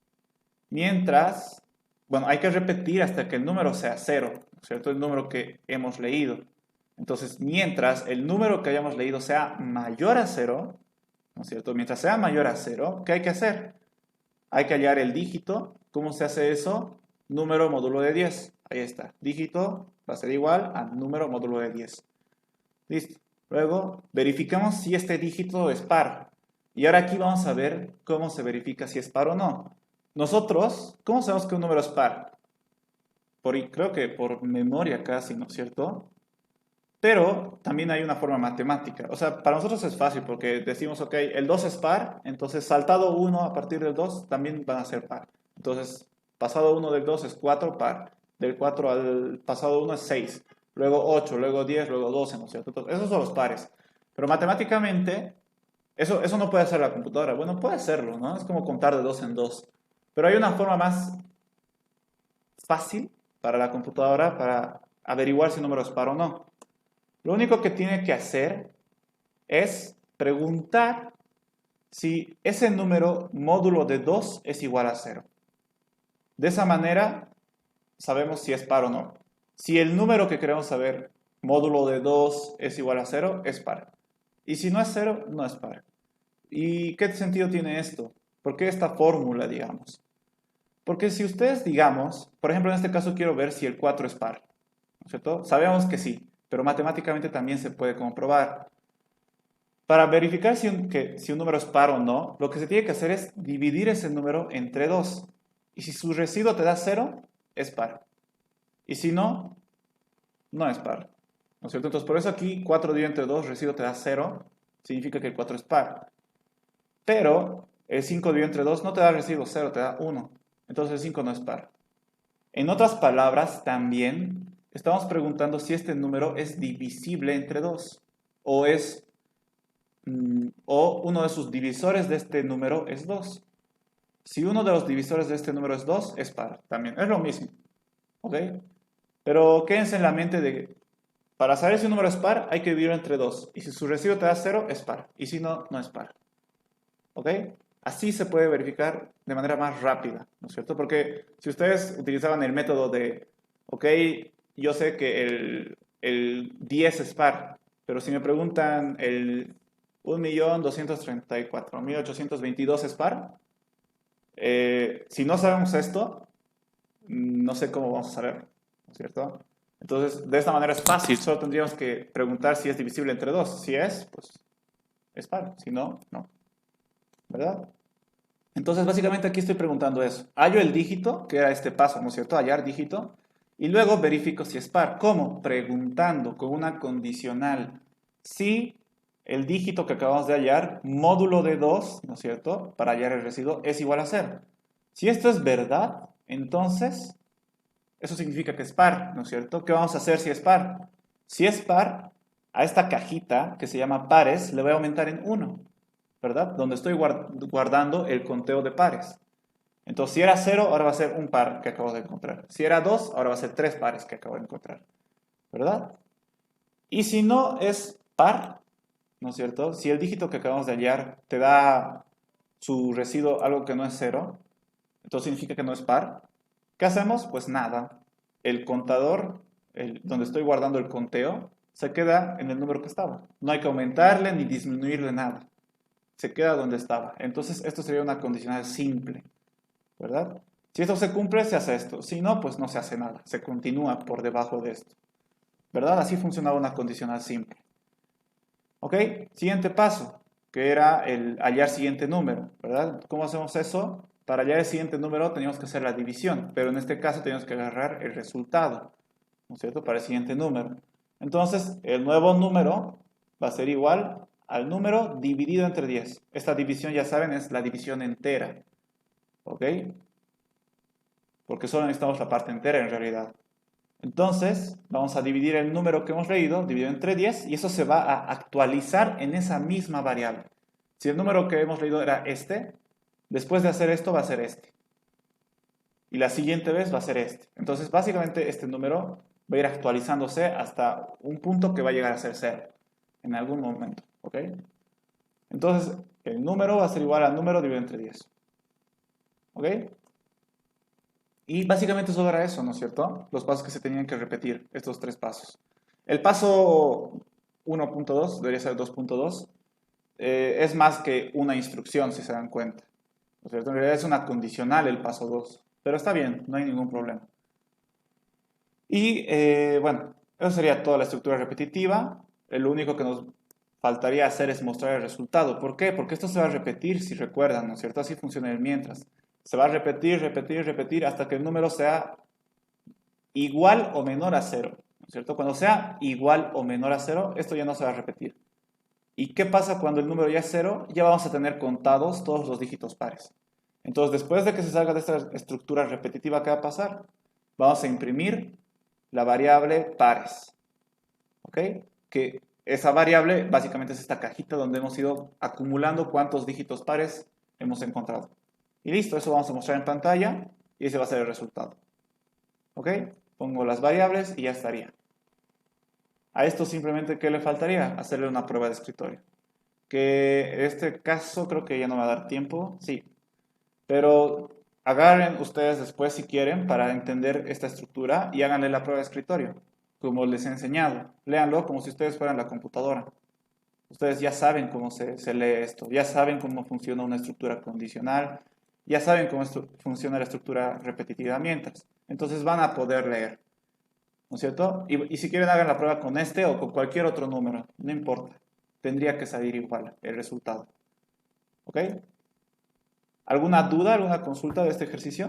Mientras, bueno, hay que repetir hasta que el número sea 0, ¿no es cierto? El número que hemos leído. Entonces, mientras el número que hayamos leído sea mayor a 0, ¿no es cierto? Mientras sea mayor a 0, ¿qué hay que hacer? Hay que hallar el dígito. ¿Cómo se hace eso? Número módulo de 10. Ahí está. Dígito va a ser igual a número módulo de 10. Listo. Luego, verificamos si este dígito es par. Y ahora aquí vamos a ver cómo se verifica si es par o no. Nosotros, ¿cómo sabemos que un número es par? Creo que por memoria casi, ¿no es cierto? Pero también hay una forma matemática. O sea, para nosotros es fácil porque decimos, ok, el 2 es par, entonces saltado 1 a partir del 2 también van a ser par. Entonces, pasado 1 del 2 es 4 par. Del 4 al pasado 1 es 6. luego 8, luego 10, luego 12, ¿no es cierto? Entonces, esos son los pares. Pero matemáticamente, eso no puede hacer la computadora. Bueno, puede hacerlo, ¿no? Es como contar de dos en dos. Pero hay una forma más fácil para la computadora para averiguar si un número es par o no. Lo único que tiene que hacer es preguntar si ese número módulo de 2 es igual a 0. De esa manera sabemos si es par o no. Si el número que queremos saber, módulo de 2 es igual a 0, es par. Y si no es 0, no es par. ¿Y qué sentido tiene esto? ¿Por qué esta fórmula, digamos? Porque si ustedes, digamos, por ejemplo, en este caso quiero ver si el 4 es par, ¿no es cierto? Sabemos que sí, pero matemáticamente también se puede comprobar. Para verificar si un número es par o no, lo que se tiene que hacer es dividir ese número entre 2. Y si su residuo te da 0, es par. Y si no, no es par. ¿No es cierto? Entonces, por eso aquí 4 dividido entre 2, residuo te da 0, significa que el 4 es par. Pero el 5 dividido entre 2 no te da residuo 0, te da 1. Entonces el 5 no es par. En otras palabras, también estamos preguntando si este número es divisible entre 2 o o uno de sus divisores de este número es 2. Si uno de los divisores de este número es 2, es par. También es lo mismo. ¿Ok? Pero quédense en la mente de para saber si un número es par, hay que dividirlo entre 2. Y si su residuo te da 0, es par. Y si no, no es par. ¿Ok? Así se puede verificar de manera más rápida, ¿no es cierto? Porque si ustedes utilizaban el método de, ok, yo sé que el 10 es par, pero si me preguntan el 1.234.822 es par, si no sabemos esto, no sé cómo vamos a saberlo, ¿no es cierto? Entonces, de esta manera es fácil, solo tendríamos que preguntar si es divisible entre 2. Si es, pues es par, si no, no. ¿Verdad? Entonces, básicamente aquí estoy preguntando eso. Hallo el dígito, que era este paso, ¿no es cierto? Hallar dígito. Y luego verifico si es par. ¿Cómo? Preguntando con una condicional. Si el dígito que acabamos de hallar, módulo de 2, ¿no es cierto? Para hallar el residuo, es igual a 0. Si esto es verdad, entonces eso significa que es par, ¿no es cierto? ¿Qué vamos a hacer si es par? Si es par, a esta cajita que se llama pares, le voy a aumentar en 1. ¿Verdad? Donde estoy guardando el conteo de pares. Entonces, si era 0, ahora va a ser un par que acabo de encontrar. Si era 2, ahora va a ser 3 pares que acabo de encontrar. ¿Verdad? Y si no es par, ¿no es cierto? Si el dígito que acabamos de hallar te da su residuo algo que no es 0, entonces significa que no es par. ¿Qué hacemos? Pues nada. El contador, donde estoy guardando el conteo, se queda en el número que estaba. No hay que aumentarle ni disminuirle nada. Se queda donde estaba. Entonces, esto sería una condicional simple, ¿verdad? Si esto se cumple, se hace esto. Si no, pues no se hace nada. Se continúa por debajo de esto, ¿verdad? Así funcionaba una condicional simple. ¿Ok? Siguiente paso, que era el hallar siguiente número, ¿verdad? ¿Cómo hacemos eso? Para hallar el siguiente número teníamos que hacer la división, pero en este caso teníamos que agarrar el resultado, ¿no es cierto? Para el siguiente número. Entonces, el nuevo número va a ser igual al número dividido entre 10. Esta división, ya saben, es la división entera. ¿Ok? Porque solo necesitamos la parte entera en realidad. Entonces, vamos a dividir el número que hemos leído, dividido entre 10, y eso se va a actualizar en esa misma variable. Si el número que hemos leído era este, después de hacer esto va a ser este. Y la siguiente vez va a ser este. Entonces, básicamente, este número va a ir actualizándose hasta un punto que va a llegar a ser 0 en algún momento. ¿Ok? Entonces, el número va a ser igual al número dividido entre 10. ¿Ok? Y básicamente solo era eso, ¿no es cierto? Los pasos que se tenían que repetir, estos 3 pasos. El paso 1.2, debería ser 2.2, es más que una instrucción, si se dan cuenta. ¿No es cierto? En realidad es una condicional el paso 2. Pero está bien, no hay ningún problema. Y bueno, eso sería toda la estructura repetitiva. Lo único que nos faltaría hacer es mostrar el resultado. ¿Por qué? Porque esto se va a repetir, si recuerdan, ¿no es cierto? Así funciona el mientras. Se va a repetir, repetir, repetir hasta que el número sea igual o menor a 0, ¿no es cierto? Cuando sea igual o menor a 0, esto ya no se va a repetir. ¿Y qué pasa cuando el número ya es 0? Ya vamos a tener contados todos los dígitos pares. Entonces, después de que se salga de esta estructura repetitiva, ¿qué va a pasar? Vamos a imprimir la variable pares. ¿ok? Que esa variable básicamente es esta cajita donde hemos ido acumulando cuántos dígitos pares hemos encontrado. Y listo, eso vamos a mostrar en pantalla y ese va a ser el resultado. ¿Ok? Pongo las variables y ya estaría. A esto simplemente, ¿qué le faltaría? Hacerle una prueba de escritorio. Que en este caso creo que ya no va a dar tiempo, sí. Pero agarren ustedes después si quieren para entender esta estructura y háganle la prueba de escritorio, como les he enseñado. Léanlo como si ustedes fueran la computadora. Ustedes ya saben cómo se lee esto, ya saben cómo funciona una estructura condicional, ya saben cómo funciona la estructura repetitiva mientras. Entonces van a poder leer, ¿no es cierto? Y si quieren hagan la prueba con este o con cualquier otro número, no importa. Tendría que salir igual el resultado. ¿Ok? ¿Alguna duda, alguna consulta de este ejercicio?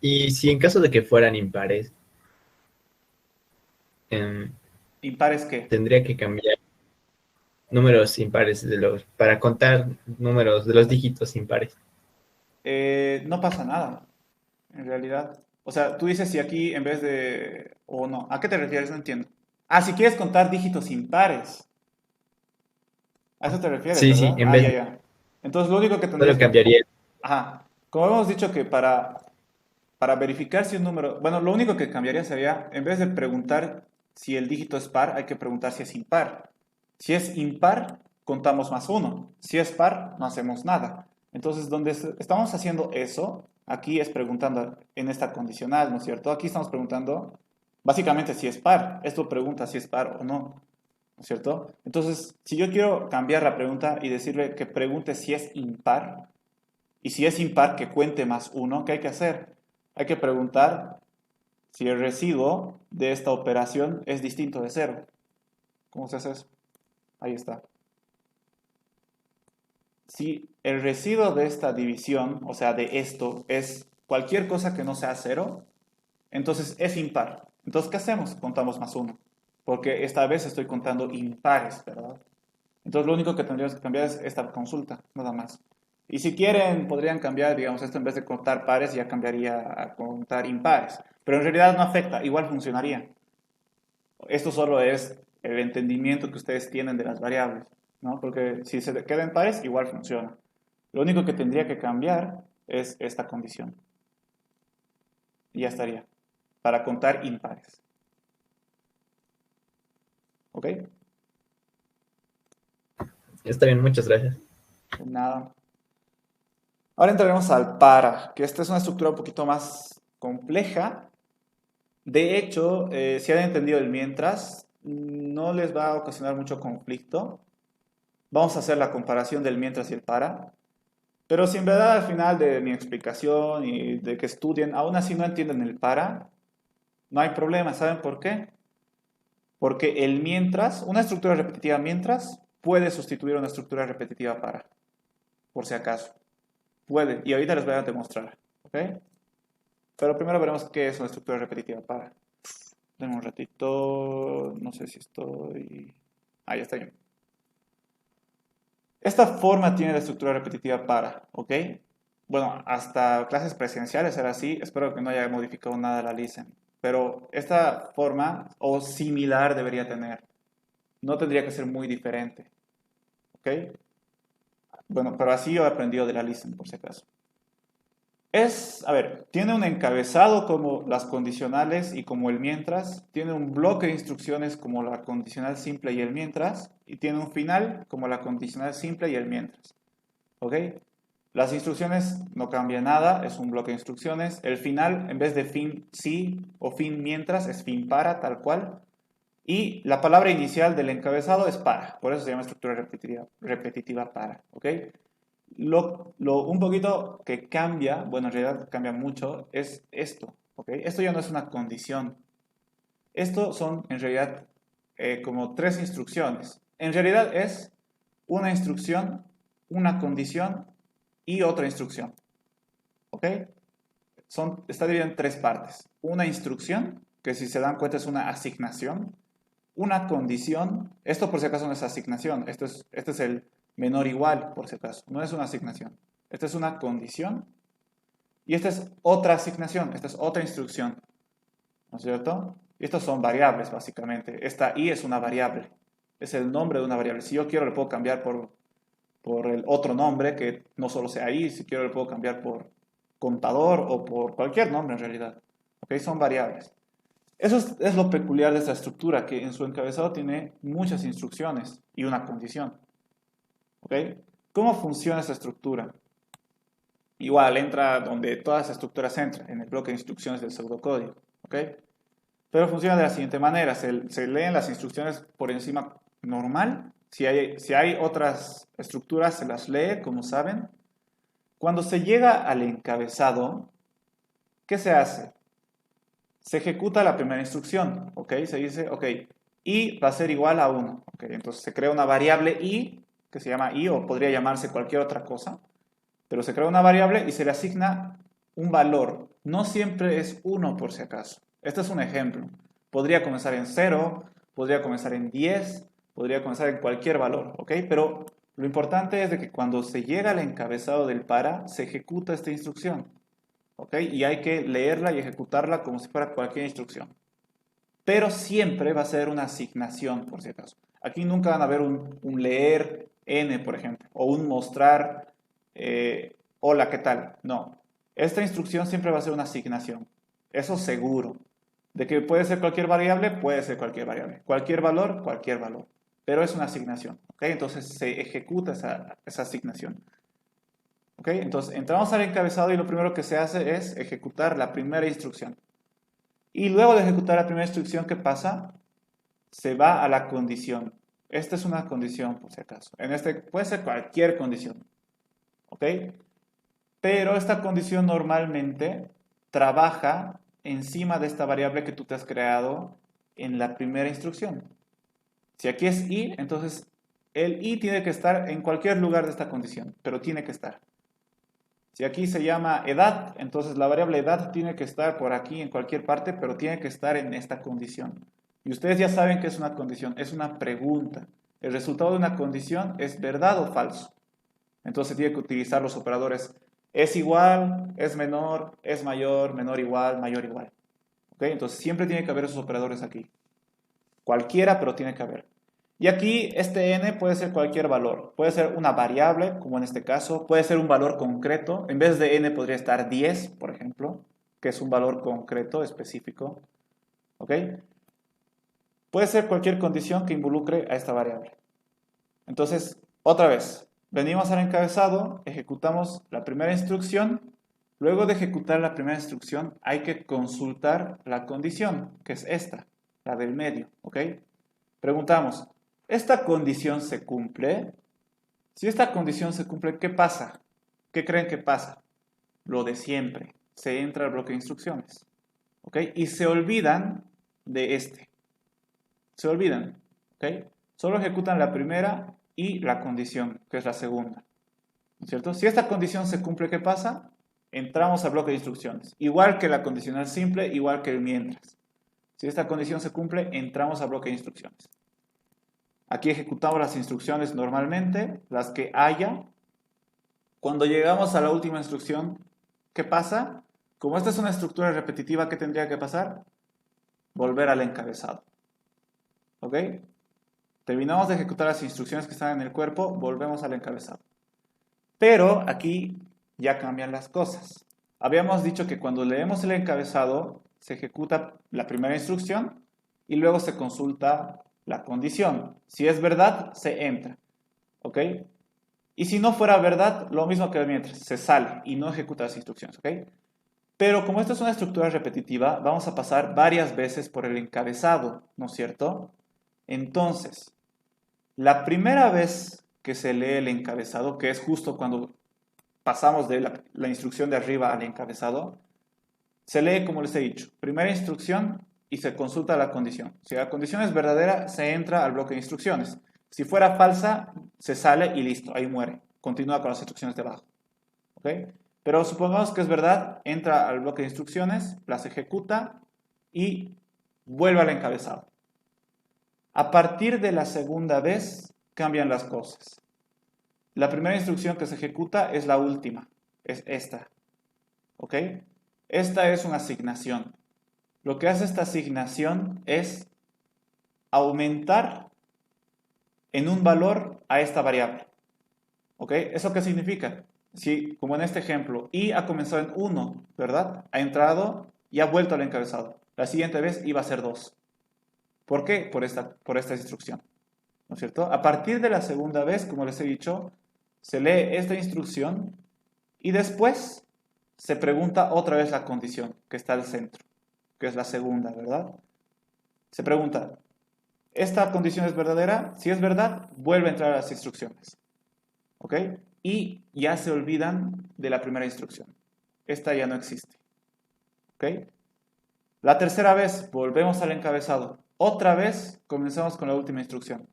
Y si en caso de que fueran impares, ¿Impares qué? tendría que cambiar números impares para contar números de los dígitos impares. No pasa nada, en realidad. O sea, tú dices si aquí en vez de... o no, ¿a qué te refieres? No entiendo. Ah, si quieres contar dígitos impares. A eso te refieres, Sí, sí, ¿verdad? en Ah, vez ya, de ya. Entonces lo único que tendrías solo que... cambiaría. Ajá. Como hemos dicho que para verificar si un número... Bueno, lo único que cambiaría sería, en vez de preguntar si el dígito es par, hay que preguntar si es impar. Si es impar, contamos más uno. Si es par, no hacemos nada. Entonces, donde estamos haciendo eso, aquí es preguntando en esta condicional, ¿no es cierto? Aquí estamos preguntando básicamente si es par. Esto pregunta si es par o no. ¿No es cierto? Entonces, si yo quiero cambiar la pregunta y decirle que pregunte si es impar, y si es impar, que cuente más uno, ¿qué hay que hacer? Hay que preguntar si el residuo de esta operación es distinto de cero. ¿Cómo se hace eso? Ahí está. Si el residuo de esta división, o sea, de esto, es cualquier cosa que no sea cero, entonces es impar. Entonces, ¿qué hacemos? Contamos más uno. Porque esta vez estoy contando impares, ¿verdad? Entonces lo único que tendríamos que cambiar es esta consulta, nada más. Y si quieren, podrían cambiar, digamos, esto en vez de contar pares, ya cambiaría a contar impares. Pero en realidad no afecta, igual funcionaría. Esto solo es el entendimiento que ustedes tienen de las variables, ¿no? Porque si se queda en pares, igual funciona. Lo único que tendría que cambiar es esta condición. Y ya estaría, para contar impares. ¿Ok? Está bien, muchas gracias. Nada. Ahora entraremos al para, que esta es una estructura un poquito más compleja. De hecho, si han entendido el mientras, no les va a ocasionar mucho conflicto. Vamos a hacer la comparación del mientras y el para. Pero si en verdad al final de mi explicación y de que estudien, aún así no entienden el para, no hay problema. ¿Saben por qué? Porque el mientras, una estructura repetitiva mientras, puede sustituir una estructura repetitiva para, por si acaso. Puede, y ahorita les voy a demostrar. ¿Ok? Pero primero veremos qué es una estructura repetitiva para. Denme un ratito, no sé si estoy... Ah, ya está bien. Esta forma tiene la estructura repetitiva para, ¿ok? Bueno, hasta clases presenciales era así, espero que no haya modificado nada la listen. Pero esta forma o similar debería tener. No tendría que ser muy diferente, ¿ok? Bueno, pero así yo he aprendido de la listen, por si acaso. A ver, tiene un encabezado como las condicionales y como el mientras, tiene un bloque de instrucciones como la condicional simple y el mientras, y tiene un final como la condicional simple y el mientras. ¿Ok? Las instrucciones no cambian nada, es un bloque de instrucciones. El final, en vez de fin sí o fin mientras, es fin para, tal cual. Y la palabra inicial del encabezado es para, por eso se llama estructura repetitiva para. ¿Ok? Un poquito que cambia, bueno, en realidad cambia mucho, es esto, ¿ok? Esto ya no es una condición. Esto son, en realidad, como tres instrucciones. En realidad es una instrucción, una condición y otra instrucción, ¿ok? Está dividido en tres partes. Una instrucción, que si se dan cuenta es una asignación. Una condición, esto por si acaso no es asignación, este es el menor igual, por si acaso, no es una asignación. Esta es una condición y esta es otra asignación, esta es otra instrucción, ¿no es cierto? Y estos son variables, básicamente. Esta i es una variable. Es el nombre de una variable. Si yo quiero, le puedo cambiar por el otro nombre, que no solo sea i. Si quiero, le puedo cambiar por contador o por cualquier nombre en realidad. ¿Ok? Son variables. Eso es lo peculiar de esta estructura, que en su encabezado tiene muchas instrucciones y una condición. ¿Ok? ¿Cómo funciona esta estructura? Igual entra donde todas las estructuras entran, en el bloque de instrucciones del pseudocódigo. ¿Ok? Pero funciona de la siguiente manera. Se leen las instrucciones por encima normal. Si hay otras estructuras, se las lee, como saben. Cuando se llega al encabezado, ¿qué se hace? Se ejecuta la primera instrucción, ¿ok? Se dice, ok, i va a ser igual a 1, ¿ok? Entonces se crea una variable i, que se llama i, o podría llamarse cualquier otra cosa, pero se crea una variable y se le asigna un valor. No siempre es 1 por si acaso. Este es un ejemplo. Podría comenzar en 0, podría comenzar en 10, podría comenzar en cualquier valor, ¿ok? Pero lo importante es de que cuando se llega al encabezado del para, se ejecuta esta instrucción. ¿Ok? Y hay que leerla y ejecutarla como si fuera cualquier instrucción. Pero siempre va a ser una asignación, por si acaso. Aquí nunca van a ver un leer n, por ejemplo, o un mostrar hola, ¿qué tal? No. Esta instrucción siempre va a ser una asignación. Eso seguro. De que puede ser cualquier variable, puede ser cualquier variable. Cualquier valor. Pero es una asignación. ¿Ok? Entonces se ejecuta esa asignación. ¿Ok? Entonces entramos al encabezado y lo primero que se hace es ejecutar la primera instrucción. Y luego de ejecutar la primera instrucción, ¿qué pasa? Se va a la condición. Esta es una condición, por si acaso. En este puede ser cualquier condición. ¿Ok? Pero esta condición normalmente trabaja encima de esta variable que tú te has creado en la primera instrucción. Si aquí es i, entonces el i tiene que estar en cualquier lugar de esta condición, pero tiene que estar. Si aquí se llama edad, entonces la variable edad tiene que estar por aquí en cualquier parte, pero tiene que estar en esta condición. Y ustedes ya saben que es una condición, es una pregunta. El resultado de una condición es verdad o falso. Entonces tiene que utilizar los operadores es igual, es menor, es mayor, menor igual, mayor igual. ¿Ok? Entonces siempre tiene que haber esos operadores aquí. Cualquiera, pero tiene que haber. Y aquí este n puede ser cualquier valor. Puede ser una variable, como en este caso. Puede ser un valor concreto. En vez de n podría estar 10, por ejemplo, que es un valor concreto, específico. ¿Ok? Puede ser cualquier condición que involucre a esta variable. Entonces, otra vez, venimos al encabezado, ejecutamos la primera instrucción. Luego de ejecutar la primera instrucción, hay que consultar la condición, que es esta, la del medio. ¿Ok? Preguntamos, ¿esta condición se cumple? Si esta condición se cumple, ¿qué pasa? ¿Qué creen que pasa? Lo de siempre. Se entra al bloque de instrucciones. ¿Ok? Y se olvidan de este. Se olvidan. ¿Ok? Solo ejecutan la primera y la condición, que es la segunda. ¿No es cierto? Si esta condición se cumple, ¿qué pasa? Entramos al bloque de instrucciones. Igual que la condicional simple, igual que el mientras. Si esta condición se cumple, entramos al bloque de instrucciones. Aquí ejecutamos las instrucciones normalmente, las que haya. Cuando llegamos a la última instrucción, ¿qué pasa? Como esta es una estructura repetitiva, ¿qué tendría que pasar? Volver al encabezado. ¿Ok? Terminamos de ejecutar las instrucciones que están en el cuerpo, volvemos al encabezado. Pero aquí ya cambian las cosas. Habíamos dicho que cuando leemos el encabezado, se ejecuta la primera instrucción y luego se consulta la condición. Si es verdad, se entra. ¿Ok? Y si no fuera verdad, lo mismo que mientras, se sale y no ejecuta las instrucciones. ¿Ok? Pero como esto es una estructura repetitiva, vamos a pasar varias veces por el encabezado, ¿no es cierto? Entonces, la primera vez que se lee el encabezado, que es justo cuando pasamos de la instrucción de arriba al encabezado, se lee como les he dicho, primera instrucción y se consulta la condición. Si la condición es verdadera, se entra al bloque de instrucciones. Si fuera falsa, se sale y listo, ahí muere. Continúa con las instrucciones de abajo. ¿Ok? Pero supongamos que es verdad, entra al bloque de instrucciones, las ejecuta y vuelve al encabezado. A partir de la segunda vez, cambian las cosas. La primera instrucción que se ejecuta es la última, es esta. ¿Ok? Esta es una asignación. lo que hace esta asignación es aumentar en un valor a esta variable. ¿Ok? ¿Eso qué significa? Si, como en este ejemplo, i ha comenzado en 1, ¿verdad? Ha entrado y ha vuelto al encabezado. La siguiente vez i va a ser 2. ¿Por qué? Por esta instrucción. ¿No es cierto? A partir de la segunda vez, como les he dicho, se lee esta instrucción y después se pregunta otra vez la condición que está al centro, que es la segunda, ¿verdad? Se pregunta, ¿esta condición es verdadera? Si es verdad, vuelve a entrar a las instrucciones. ¿Ok? Y ya se olvidan de la primera instrucción. Esta ya no existe. ¿Ok? La tercera vez volvemos al encabezado. Otra vez comenzamos con la última instrucción.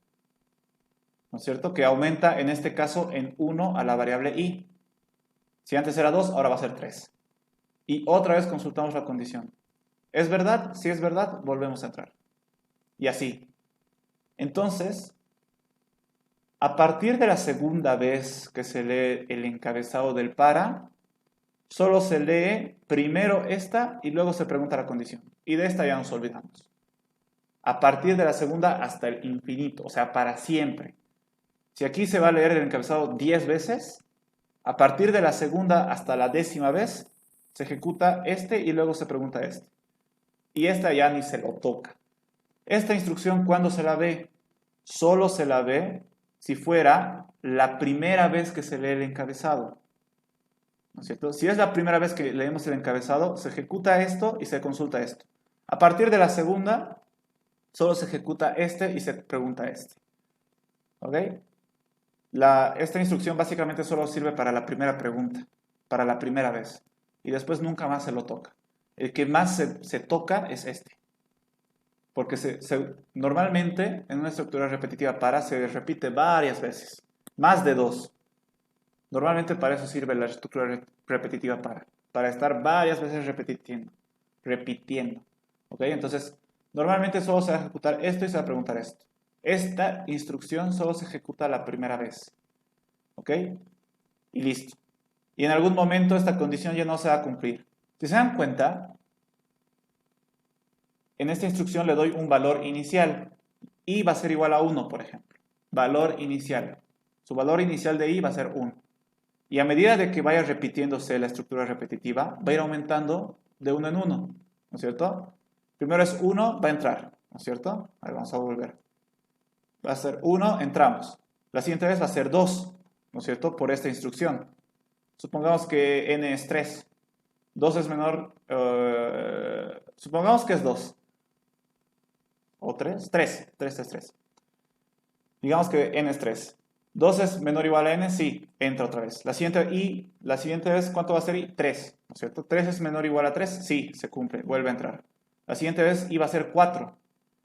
¿No es cierto? Que aumenta en este caso en 1 a la variable i. Si antes era 2, ahora va a ser 3. Y otra vez consultamos la condición. ¿Es verdad? Si es verdad, volvemos a entrar. Y así. Entonces, a partir de la segunda vez que se lee el encabezado del para, solo se lee primero esta y luego se pregunta la condición. Y de esta ya nos olvidamos. A partir de la segunda hasta el infinito, o sea, para siempre. Si aquí se va a leer el encabezado 10 veces, a partir de la segunda hasta la 10ª vez, se ejecuta este y luego se pregunta este. Y esta ya ni se lo toca. Esta instrucción, ¿cuándo se la ve? Solo se la ve si fuera la primera vez que se lee el encabezado. ¿No es cierto? Si es la primera vez que leemos el encabezado, se ejecuta esto y se consulta esto. A partir de la segunda, solo se ejecuta este y se pregunta este. ¿Ok? Esta instrucción básicamente solo sirve para la primera pregunta, para la primera vez. Y después nunca más se lo toca. El que más se toca es este. Porque normalmente en una estructura repetitiva para se repite varias veces, más de 2. Normalmente para eso sirve la estructura repetitiva para estar varias veces repitiendo. ¿Ok? Entonces, normalmente solo se va a ejecutar esto y se va a preguntar esto. Esta instrucción solo se ejecuta la primera vez. ¿Ok? Y listo. Y en algún momento esta condición ya no se va a cumplir. Si se dan cuenta, en esta instrucción le doy un valor inicial. I va a ser igual a 1, por ejemplo. Valor inicial. Su valor inicial de I va a ser 1. Y a medida de que vaya repitiéndose la estructura repetitiva, va a ir aumentando de 1 en 1. ¿No es cierto? Primero es 1, va a entrar. ¿No es cierto? Ahí vamos a volver. Va a ser 1, entramos. La siguiente vez va a ser 2. ¿No es cierto? Por esta instrucción. Supongamos que n es 3. 2 es menor... supongamos que es 2. ¿O 3? 3. 3 es 3. Digamos que n es 3. 2 es menor o igual a n, sí, entra otra vez. La siguiente vez, ¿cuánto va a ser i? 3, ¿no es cierto? 3 es menor o igual a 3, sí, se cumple, vuelve a entrar. La siguiente vez i va a ser 4.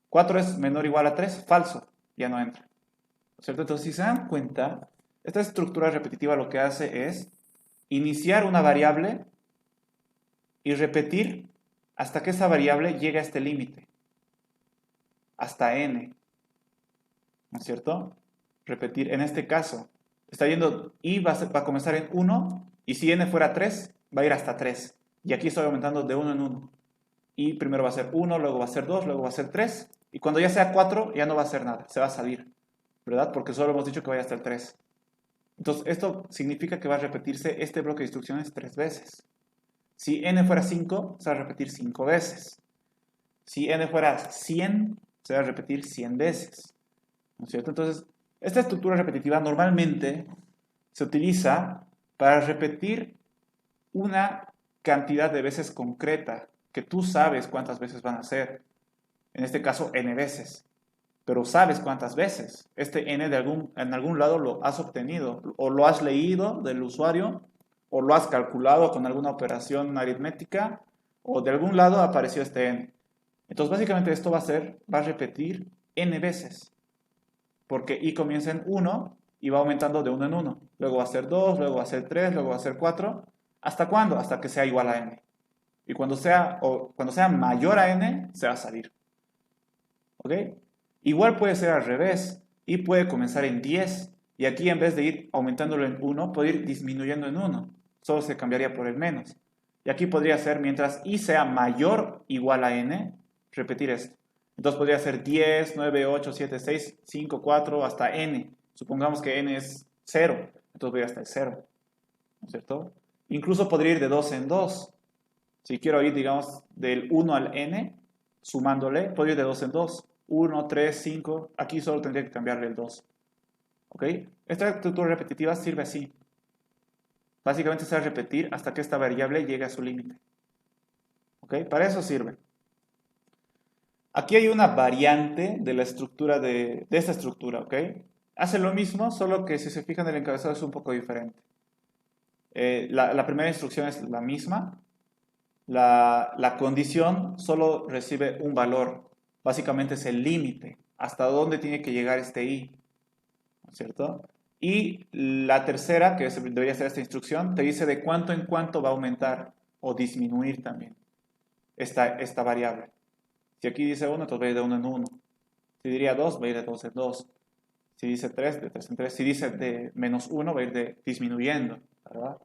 4 es menor o igual a 3, falso, ya no entra. ¿No es cierto? Entonces, si se dan cuenta, esta estructura repetitiva lo que hace es iniciar una variable y repetir hasta que esa variable llegue a este límite. Hasta n. ¿No es cierto? Repetir, en este caso, está yendo i va a comenzar en 1 y si n fuera 3, va a ir hasta 3. Y aquí estoy aumentando de 1 en 1. Y primero va a ser 1, luego va a ser 2, luego va a ser 3. Y cuando ya sea 4, ya no va a ser nada, se va a salir. ¿Verdad? Porque solo hemos dicho que vaya hasta el 3. Entonces, esto significa que va a repetirse este bloque de instrucciones 3 veces. Si n fuera 5, se va a repetir 5 veces. Si n fuera 100, se va a repetir 100 veces. ¿No es cierto? Entonces, esta estructura repetitiva normalmente se utiliza para repetir una cantidad de veces concreta, que tú sabes cuántas veces van a ser. En este caso, n veces. Pero sabes cuántas veces. Este n en algún lado lo has obtenido, o lo has leído del usuario, o lo has calculado con alguna operación aritmética, o de algún lado apareció este n. Entonces, básicamente esto va a repetir n veces. Porque i comienza en 1 y va aumentando de 1 en 1. Luego va a ser 2, luego va a ser 3, luego va a ser 4. ¿Hasta cuándo? Hasta que sea igual a n. Y cuando sea mayor a n, se va a salir. ¿Ok? Igual puede ser al revés. I puede comenzar en 10. Y aquí en vez de ir aumentándolo en 1, puede ir disminuyendo en 1. Solo se cambiaría por el menos. Y aquí podría ser, mientras i sea mayor o igual a n, repetir esto. Entonces podría ser 10, 9, 8, 7, 6, 5, 4, hasta n. Supongamos que n es 0, entonces voy hasta el 0, ¿no es cierto? Incluso podría ir de 2 en 2. Si quiero ir, digamos, del 1 al n, sumándole, puedo ir de 2 en 2. 1, 3, 5, aquí solo tendría que cambiarle el 2. ¿Ok? Esta estructura repetitiva sirve así. Básicamente se va a repetir hasta que esta variable llegue a su límite. ¿Ok? Para eso sirve. Aquí hay una variante de la estructura de esta estructura, ¿ok? Hace lo mismo, solo que si se fijan el encabezado es un poco diferente. La primera instrucción es la misma. La condición solo recibe un valor. Básicamente es el límite. Hasta dónde tiene que llegar este i. ¿No es cierto? Y la tercera, que debería ser esta instrucción, te dice de cuánto en cuánto va a aumentar o disminuir también esta variable. Si aquí dice 1, entonces va a ir de 1 en 1. Si diría 2, va a ir de 2 en 2. Si dice 3, de 3 en 3. Si dice de menos 1, va a ir disminuyendo, ¿verdad?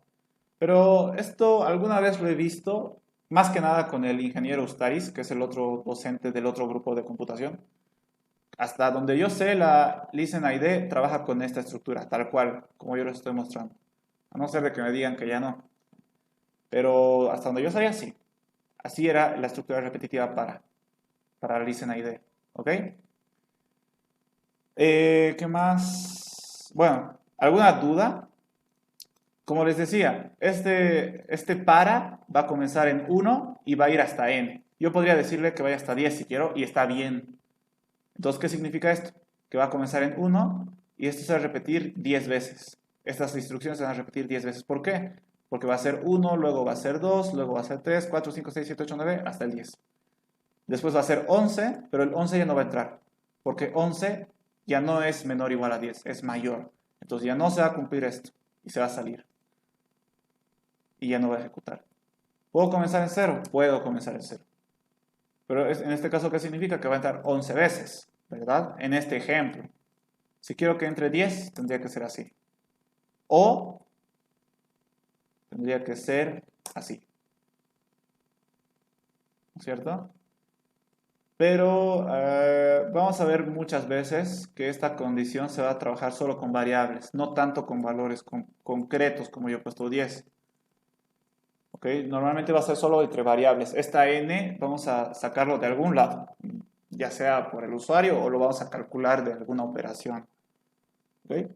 Pero esto alguna vez lo he visto, más que nada con el ingeniero Ustaris, que es el otro docente del otro grupo de computación. Hasta donde yo sé, la ListenID trabaja con esta estructura, tal cual, como yo lo estoy mostrando. A no ser de que me digan que ya no. Pero hasta donde yo sabía, sí. Así era la estructura repetitiva para la ListenID. ¿Ok? ¿Qué más? Bueno, ¿alguna duda? Como les decía, este para va a comenzar en 1 y va a ir hasta n. Yo podría decirle que vaya hasta 10 si quiero y está bien. Entonces, ¿qué significa esto? Que va a comenzar en 1 y esto se va a repetir 10 veces. Estas instrucciones se van a repetir 10 veces. ¿Por qué? Porque va a ser 1, luego va a ser 2, luego va a ser 3, 4, 5, 6, 7, 8, 9, hasta el 10. Después va a ser 11, pero el 11 ya no va a entrar. Porque 11 ya no es menor o igual a 10, es mayor. Entonces ya no se va a cumplir esto y se va a salir. Y ya no va a ejecutar. ¿Puedo comenzar en 0? Puedo comenzar en 0. Pero en este caso, ¿qué significa? Que va a entrar 11 veces, ¿verdad? En este ejemplo. Si quiero que entre 10, tendría que ser así. O tendría que ser así. ¿No es cierto? Pero vamos a ver muchas veces que esta condición se va a trabajar solo con variables, no tanto con valores concretos como yo he puesto 10. ¿Ok? Normalmente va a ser solo entre variables. Esta n vamos a sacarlo de algún lado, ya sea por el usuario o lo vamos a calcular de alguna operación. ¿Ok?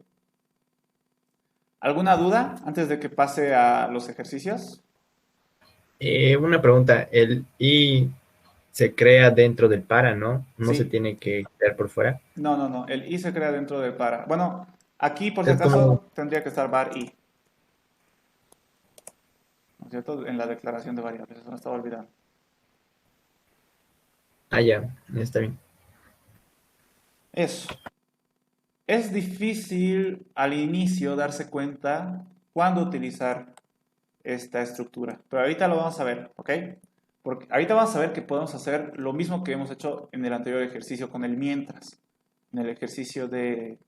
¿Alguna duda antes de que pase a los ejercicios? Una pregunta, el i se crea dentro del para, ¿no? No se Sí. tiene que crear por fuera. No. El i se crea dentro del para. Bueno, aquí por si Es como, acaso tendría que estar var i. ¿No es cierto? En la declaración de variables, eso me estaba olvidando. ya, está bien. Eso. Es difícil al inicio darse cuenta cuándo utilizar esta estructura, pero ahorita lo vamos a ver, ¿ok? Porque ahorita vamos a ver que podemos hacer lo mismo que hemos hecho en el anterior ejercicio con el mientras, en el ejercicio de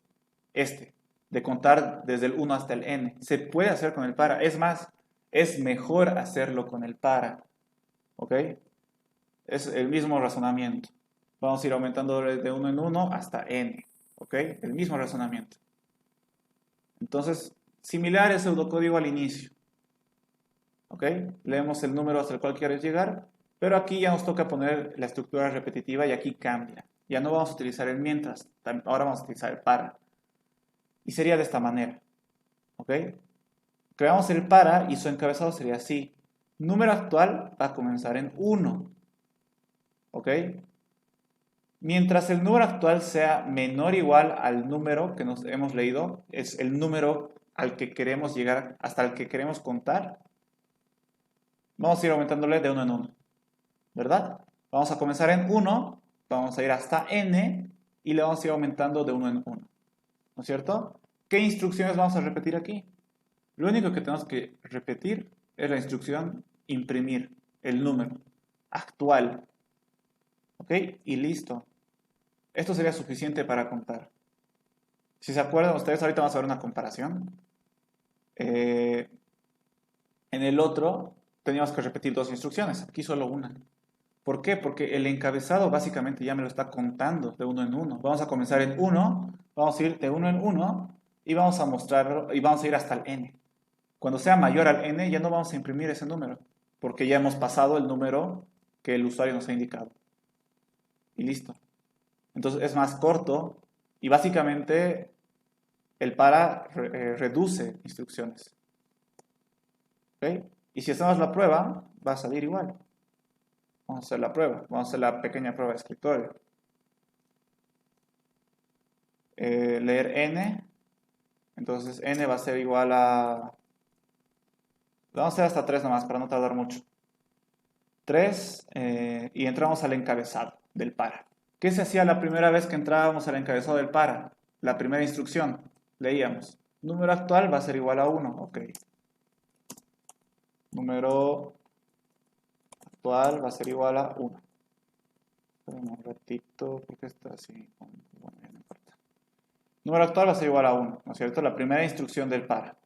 de contar desde el 1 hasta el n. Se puede hacer con el para, es más, es mejor hacerlo con el para, ¿ok? Es el mismo razonamiento. Vamos a ir aumentando de 1 en 1 hasta n, ¿ok? El mismo razonamiento. Entonces, similar el pseudocódigo al inicio, ¿ok? Leemos el número hasta el cual quieres llegar, pero aquí ya nos toca poner la estructura repetitiva y aquí cambia. Ya no vamos a utilizar el mientras, ahora vamos a utilizar el para. Y sería de esta manera, ¿ok? Creamos el para y su encabezado sería así. Número actual va a comenzar en 1, ¿ok? Mientras el número actual sea menor o igual al número que nos hemos leído, es el número al que queremos llegar, hasta el que queremos contar, vamos a ir aumentándole de 1 en 1, ¿verdad? Vamos a comenzar en 1, vamos a ir hasta n y le vamos a ir aumentando de 1 en 1, ¿no es cierto? ¿Qué instrucciones vamos a repetir aquí? Lo único que tenemos que repetir es la instrucción imprimir el número actual, ¿ok? Y listo. Esto sería suficiente para contar. Si se acuerdan ustedes, ahorita vamos a ver una comparación. En el otro, teníamos que repetir dos instrucciones, aquí solo una. ¿Por qué? Porque el encabezado básicamente ya me lo está contando de uno en uno. Vamos a comenzar en 1, vamos a ir de uno en uno y vamos a mostrarlo y vamos a ir hasta el n. Cuando sea mayor al n ya no vamos a imprimir ese número, porque ya hemos pasado el número que el usuario nos ha indicado. Y listo. Entonces es más corto y básicamente el para reduce instrucciones. ¿Ok? Y si hacemos la prueba, va a salir igual. Vamos a hacer la prueba. Vamos a hacer la pequeña prueba de escritorio. Leer n. Entonces n va a ser igual a... Vamos a hacer hasta 3 nomás para no tardar mucho. 3 y entramos al encabezado del para. ¿Qué se hacía la primera vez que entrábamos al encabezado del para? La primera instrucción. Leíamos. Número actual va a ser igual a 1. Ok. Número actual va a ser igual a 1. Esperen un ratito porque está así. Bueno, ya no importa. Número actual va a ser igual a 1, ¿no es cierto? La primera instrucción del para.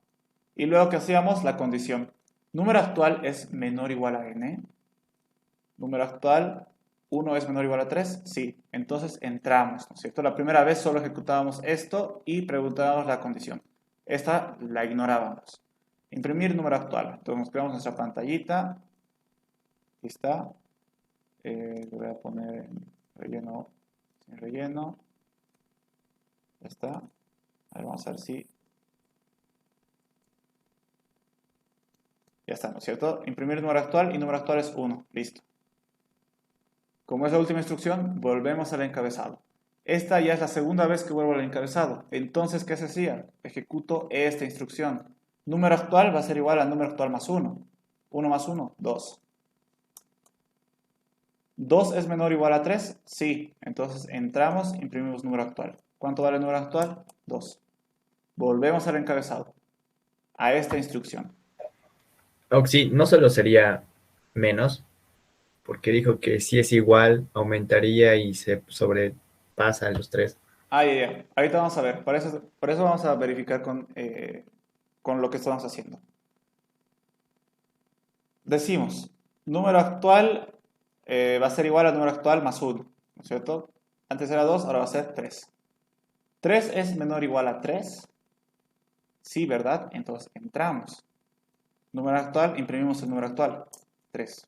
Y luego que hacíamos la condición. Número actual es menor o igual a n. Número actual, 1 es menor o igual a 3. Sí. Entonces entramos, ¿no es cierto? La primera vez solo ejecutábamos esto y preguntábamos la condición. Esta la ignorábamos. Imprimir número actual. Entonces nos creamos nuestra pantallita. Aquí está. Le voy a poner en relleno sin relleno. Ya está. A ver, vamos a ver si... Ya está, ¿no es cierto? Imprimir número actual y número actual es 1. Listo. Como es la última instrucción, volvemos al encabezado. Esta ya es la segunda vez que vuelvo al encabezado. Entonces, ¿qué se hacía? Ejecuto esta instrucción. Número actual va a ser igual al número actual más 1. 1 más 1, 2. ¿2 es menor o igual a 3? Sí. Entonces entramos, imprimimos número actual. ¿Cuánto vale el número actual? 2. Volvemos al encabezado. A esta instrucción. Sí, no solo sería menos, porque dijo que si es igual, aumentaría y se sobrepasa los 3. Ya. Ahorita vamos a ver. Por eso vamos a verificar con lo que estamos haciendo. Decimos, número actual va a ser igual al número actual más 1, ¿no es cierto? Antes era 2, ahora va a ser 3. ¿3 es menor o igual a 3? Sí, ¿verdad? Entonces entramos. Número actual, imprimimos el número actual, 3.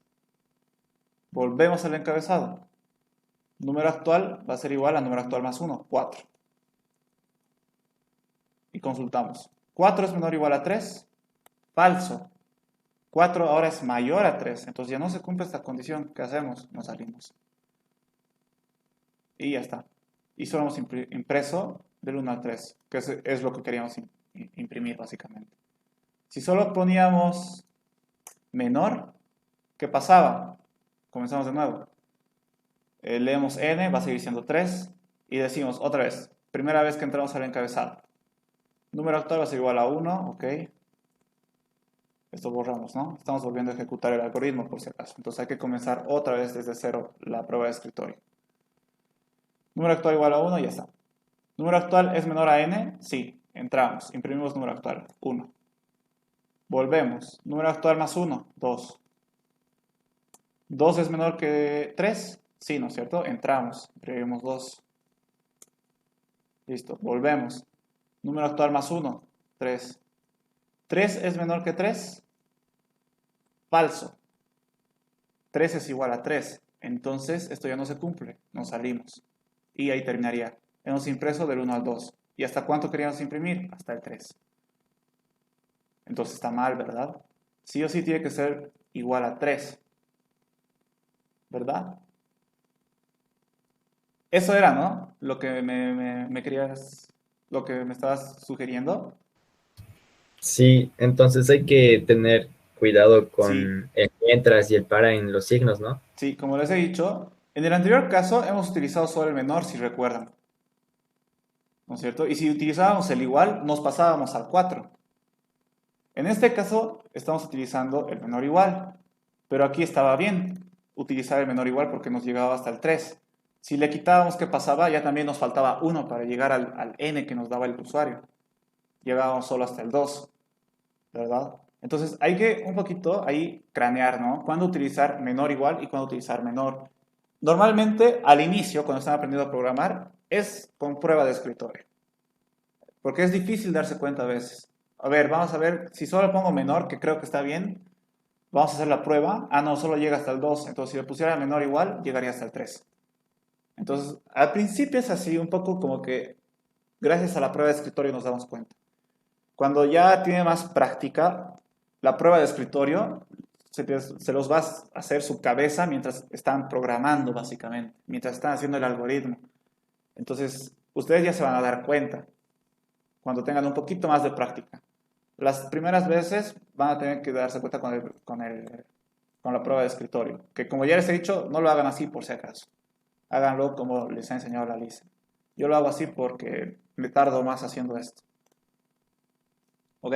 Volvemos al encabezado. Número actual va a ser igual al número actual más 1, 4. Y consultamos. ¿4 es menor o igual a 3? Falso. 4 ahora es mayor a 3. Entonces ya no se cumple esta condición. ¿Qué hacemos? Nos salimos. Y ya está. Y solo hemos impreso del 1 al 3, que es lo que queríamos imprimir básicamente. Si solo poníamos menor, ¿qué pasaba? Comenzamos de nuevo. Leemos n, va a seguir siendo 3. Y decimos otra vez, primera vez que entramos al encabezado. Número actual va a ser igual a 1, ok. Esto borramos, ¿no? Estamos volviendo a ejecutar el algoritmo por si acaso. Entonces hay que comenzar otra vez desde cero la prueba de escritorio. Número actual igual a 1, ya está. ¿Número actual es menor a n? Sí. Entramos, imprimimos número actual, 1. Volvemos. Número actual más 1, 2. ¿2 es menor que 3? Sí, ¿no es cierto? Entramos, imprimimos 2. Listo, volvemos. Número actual más 1, 3. ¿3 es menor que 3? Falso. 3 es igual a 3. Entonces, esto ya no se cumple. Nos salimos. Y ahí terminaría. Hemos impreso del 1 al 2. ¿Y hasta cuánto queríamos imprimir? Hasta el 3. Entonces está mal, ¿verdad? Sí o sí tiene que ser igual a 3. ¿Verdad? Eso era, ¿no? Lo que me querías... Lo que me estabas sugiriendo. Sí, entonces hay que tener cuidado Sí. con el mientras y el para en los signos, ¿no? Sí, como les he dicho, en el anterior caso hemos utilizado solo el menor, si recuerdan. ¿No es cierto? Y si utilizábamos el igual, nos pasábamos al 4. En este caso, estamos utilizando el menor igual. Pero aquí estaba bien utilizar el menor igual porque nos llegaba hasta el 3. Si le quitábamos que pasaba, ya también nos faltaba 1 para llegar al n que nos daba el usuario. Llegábamos solo hasta el 2, ¿verdad? Entonces hay que un poquito ahí cranear, ¿no? Cuándo utilizar menor igual y cuándo utilizar menor. Normalmente al inicio, cuando están aprendiendo a programar, es con prueba de escritorio. Porque es difícil darse cuenta a veces. A ver, vamos a ver, si solo pongo menor, que creo que está bien, vamos a hacer la prueba. Ah, no, solo llega hasta el 2. Entonces si le pusiera menor igual, llegaría hasta el 3. Entonces, al principio es así, un poco como que gracias a la prueba de escritorio nos damos cuenta. Cuando ya tiene más práctica, la prueba de escritorio se los va a hacer su cabeza mientras están programando, básicamente, mientras están haciendo el algoritmo. Entonces, ustedes ya se van a dar cuenta cuando tengan un poquito más de práctica. Las primeras veces van a tener que darse cuenta con la prueba de escritorio, que como ya les he dicho, no lo hagan así por si acaso. Háganlo como les ha enseñado la Lisa. Yo lo hago así porque me tardo más haciendo esto. ¿Ok?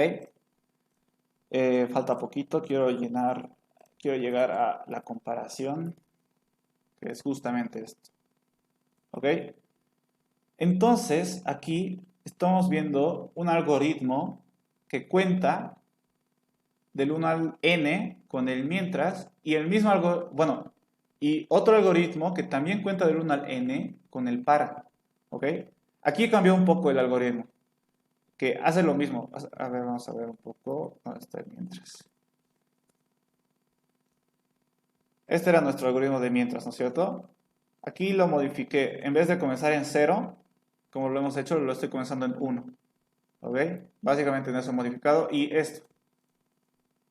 Falta poquito, quiero llegar a la comparación, que es justamente esto. ¿Ok? Entonces, aquí estamos viendo un algoritmo que cuenta del 1 al n con el mientras y el mismo algoritmo, y otro algoritmo que también cuenta del 1 al n con el para. ¿Ok? Aquí cambió un poco el algoritmo, que hace lo mismo. A ver, vamos a ver un poco. ¿Dónde está el mientras? Este era nuestro algoritmo de mientras, ¿no es cierto? Aquí lo modifiqué. En vez de comenzar en 0, como lo hemos hecho, lo estoy comenzando en 1. ¿Ok? Básicamente en eso he modificado. Y esto.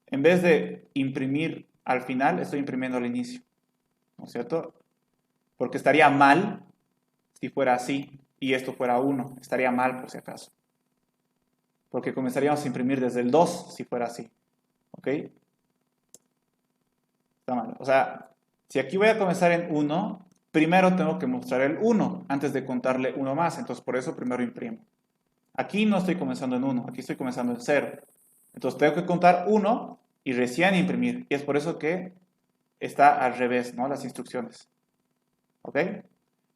En vez de imprimir al final, estoy imprimiendo al inicio. ¿No es cierto? Porque estaría mal si fuera así y esto fuera 1. Estaría mal por si acaso. Porque comenzaríamos a imprimir desde el 2 si fuera así. ¿Ok? Está mal. O sea, si aquí voy a comenzar en 1, primero tengo que mostrar el 1 antes de contarle 1 más. Entonces, por eso primero imprimo. Aquí no estoy comenzando en 1, aquí estoy comenzando en 0. Entonces, tengo que contar 1 y recién imprimir. Y es por eso que está al revés, ¿no? Las instrucciones. ¿Ok?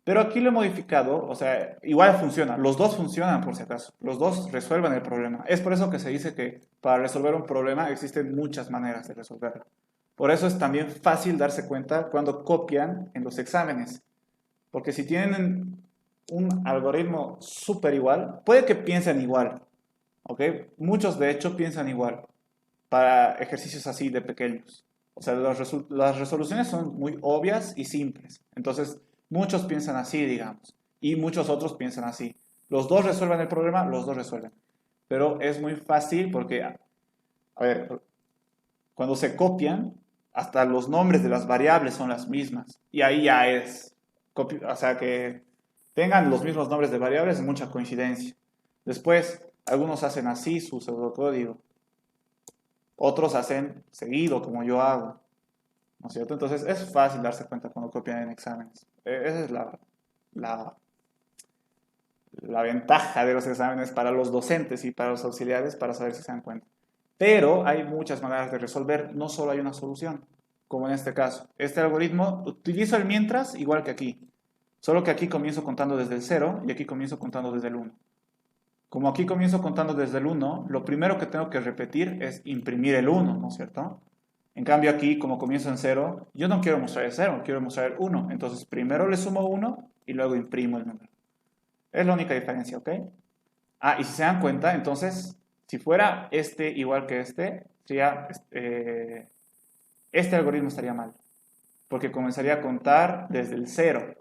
Pero aquí lo he modificado, o sea, igual funciona. Los dos funcionan por si acaso. Los dos resuelven el problema. Es por eso que se dice que para resolver un problema existen muchas maneras de resolverlo. Por eso es también fácil darse cuenta cuando copian en los exámenes. Porque si tienen un algoritmo súper igual, puede que piensen igual. ¿Ok? Muchos de hecho piensan igual para ejercicios así de pequeños. O sea, las resoluciones son muy obvias y simples. Entonces, muchos piensan así, digamos, y muchos otros piensan así. Los dos resuelven el problema, los dos resuelven. Pero es muy fácil porque, a ver, cuando se copian, hasta los nombres de las variables son las mismas. Y ahí ya es, o sea, que tengan los mismos nombres de variables es mucha coincidencia. Después, algunos hacen así su pseudocódigo. Otros hacen seguido, como yo hago. ¿No es cierto? Entonces es fácil darse cuenta cuando copian en exámenes. Esa es la, la ventaja de los exámenes para los docentes y para los auxiliares para saber si se dan cuenta. Pero hay muchas maneras de resolver, no solo hay una solución, como en este caso. Este algoritmo utilizo el mientras igual que aquí, solo que aquí comienzo contando desde el 0 y aquí comienzo contando desde el 1. Como aquí comienzo contando desde el 1, lo primero que tengo que repetir es imprimir el 1, ¿no es cierto? En cambio aquí, como comienzo en 0, yo no quiero mostrar el 0, quiero mostrar el 1. Entonces primero le sumo 1 y luego imprimo el número. Es la única diferencia, ¿ok? Ah, y si se dan cuenta, entonces, si fuera este igual que sería, este algoritmo estaría mal. Porque comenzaría a contar desde el 0,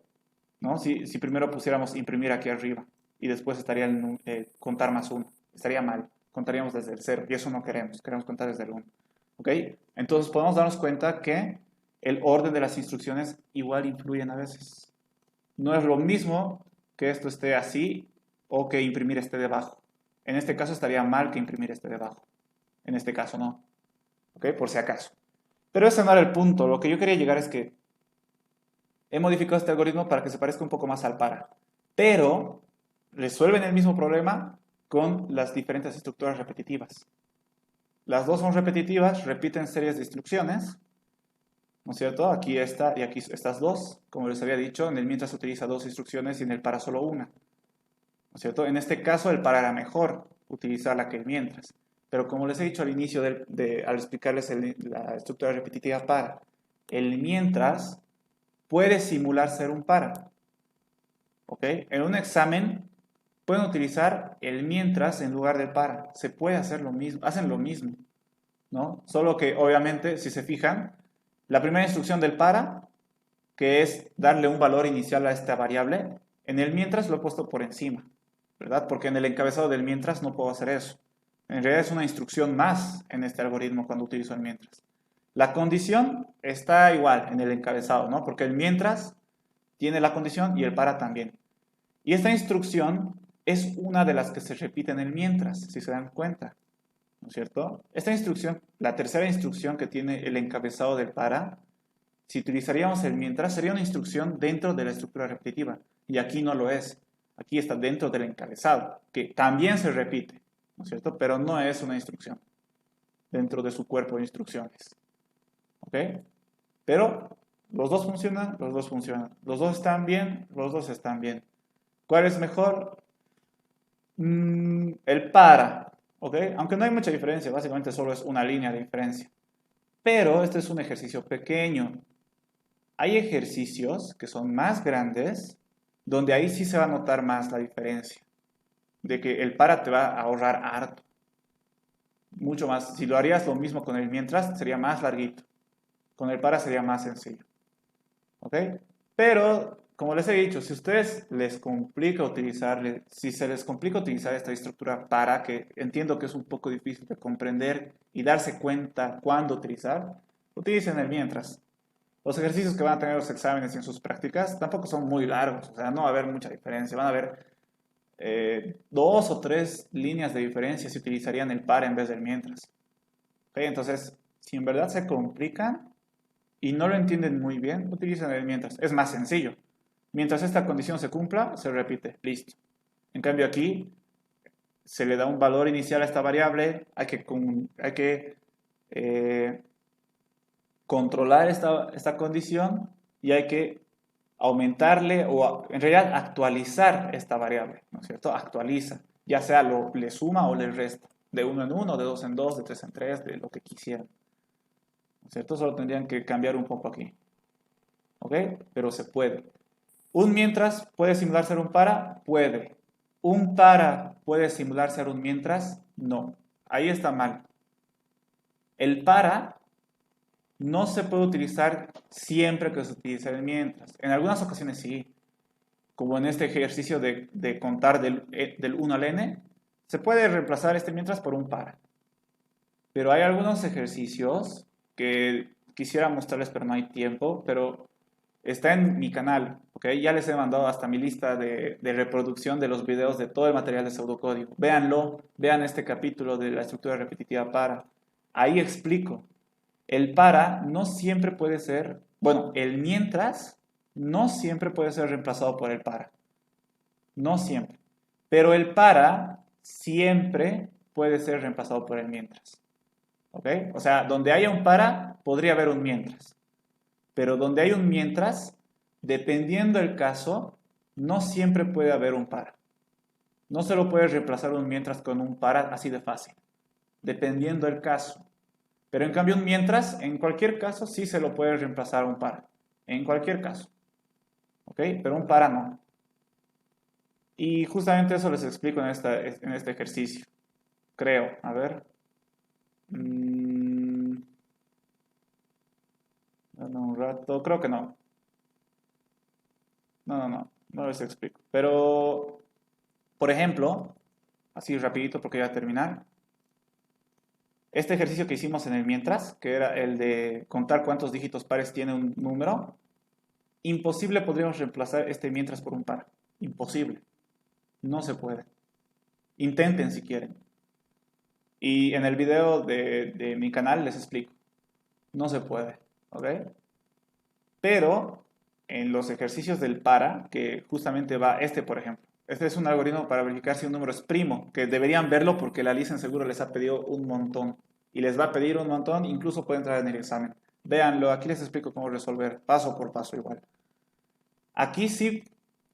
¿no? Si primero pusiéramos imprimir aquí arriba y después estaría el contar más 1. Estaría mal. Contaríamos desde el 0 y eso no queremos. Queremos contar desde el 1. ¿Ok? Entonces podemos darnos cuenta que el orden de las instrucciones igual influyen a veces. No es lo mismo que esto esté así o que imprimir esté debajo. En este caso estaría mal que imprimir esté debajo. En este caso no. ¿Ok? Por si acaso. Pero ese no era el punto. Lo que yo quería llegar es que he modificado este algoritmo para que se parezca un poco más al para. Pero resuelven el mismo problema con las diferentes estructuras repetitivas. Las dos son repetitivas, repiten series de instrucciones, ¿no es cierto? Aquí esta y aquí estas dos, como les había dicho, en el mientras se utiliza dos instrucciones y en el para solo una, ¿no es cierto? En este caso el para era mejor utilizarla que el mientras, Pero como les he dicho al inicio, al explicarles la estructura repetitiva para, el mientras puede simular ser un para. ¿Ok? En un examen pueden utilizar el mientras en lugar del para. Se puede hacer lo mismo, hacen lo mismo, ¿no? Solo que obviamente, si se fijan, la primera instrucción del para, que es darle un valor inicial a esta variable, en el mientras lo he puesto por encima, ¿verdad? Porque en el encabezado del mientras no puedo hacer eso. En realidad es una instrucción más en este algoritmo cuando utilizo el mientras. La condición está igual en el encabezado, ¿no? Porque el mientras tiene la condición y el para también. Y esta instrucción es una de las que se repite en el mientras, si se dan cuenta, ¿no es cierto? Esta instrucción, la tercera instrucción que tiene el encabezado del para, si utilizaríamos el mientras, sería una instrucción dentro de la estructura repetitiva. Y aquí no lo es. Aquí está dentro del encabezado, que también se repite, ¿no es cierto? Pero no es una instrucción dentro de su cuerpo de instrucciones. ¿Ok? Pero los dos funcionan, los dos funcionan. Los dos están bien, los dos están bien. ¿Cuál es mejor? El para, ¿ok? Aunque no hay mucha diferencia, básicamente solo es una línea de diferencia. Pero este es un ejercicio pequeño. Hay ejercicios que son más grandes, donde ahí sí se va a notar más la diferencia. De que el para te va a ahorrar harto. Mucho más. Si lo harías lo mismo con el mientras, sería más larguito. Con el para sería más sencillo. ¿Ok? Pero, como les he dicho, si a ustedes les complica utilizar, si se les complica utilizar esta estructura para, que entiendo que es un poco difícil de comprender y darse cuenta cuándo utilizar, utilicen el mientras. Los ejercicios que van a tener los exámenes en sus prácticas tampoco son muy largos, o sea, no va a haber mucha diferencia. Van a haber 2 o 3 líneas de diferencia si utilizarían el para en vez del mientras. ¿Ok? Entonces, si en verdad se complican y no lo entienden muy bien, utilizan el mientras. Es más sencillo. Mientras esta condición se cumpla, se repite. Listo. En cambio aquí, se le da un valor inicial a esta variable, hay que controlar esta condición y hay que aumentarle o en realidad actualizar esta variable, ¿no es cierto? Actualiza, ya sea le suma o le resta, de 1 en 1, de 2 en 2, de 3 en 3, de lo que quisieran, ¿no es cierto? Solo tendrían que cambiar un poco aquí, ¿ok? Pero se puede. Un mientras puede simular ser un para, puede. Un para puede simular ser un mientras, no. Ahí está mal. El para no se puede utilizar siempre que se utilice el mientras. En algunas ocasiones sí, como en este ejercicio de contar del 1 al n, se puede reemplazar este mientras por un para. Pero hay algunos ejercicios que quisiera mostrarles, pero no hay tiempo, pero está en mi canal, ¿ok? Ya les he mandado hasta mi lista de reproducción de los videos de todo el material de pseudocódigo. Véanlo, vean este capítulo de la estructura repetitiva para. Ahí explico. El para no siempre puede ser, bueno, el mientras no siempre puede ser reemplazado por el para. No siempre. Pero el para siempre puede ser reemplazado por el mientras. ¿Ok? O sea, donde haya un para, podría haber un mientras. Pero donde hay un mientras, dependiendo del caso, no siempre puede haber un para. No se lo puede reemplazar un mientras con un para así de fácil. Dependiendo del caso. Pero en cambio un mientras, en cualquier caso, sí se lo puede reemplazar un para. En cualquier caso. ¿Ok? Pero un para no. Y justamente eso les explico en este ejercicio. Creo. A ver. Dame un rato. Creo que no. No les explico. Pero, por ejemplo, así rapidito porque ya voy a terminar. Este ejercicio que hicimos en el mientras, que era el de contar cuántos dígitos pares tiene un número, imposible podríamos reemplazar este mientras por un par. Imposible. No se puede. Intenten si quieren. Y en el video de mi canal les explico. No se puede. ¿Ok? Pero en los ejercicios del para, que justamente va este, por ejemplo. Este es un algoritmo para verificar si un número es primo, que deberían verlo porque la Lisen seguro les ha pedido un montón. Y les va a pedir un montón, incluso puede entrar en el examen. Véanlo, aquí les explico cómo resolver, paso por paso igual. Aquí sí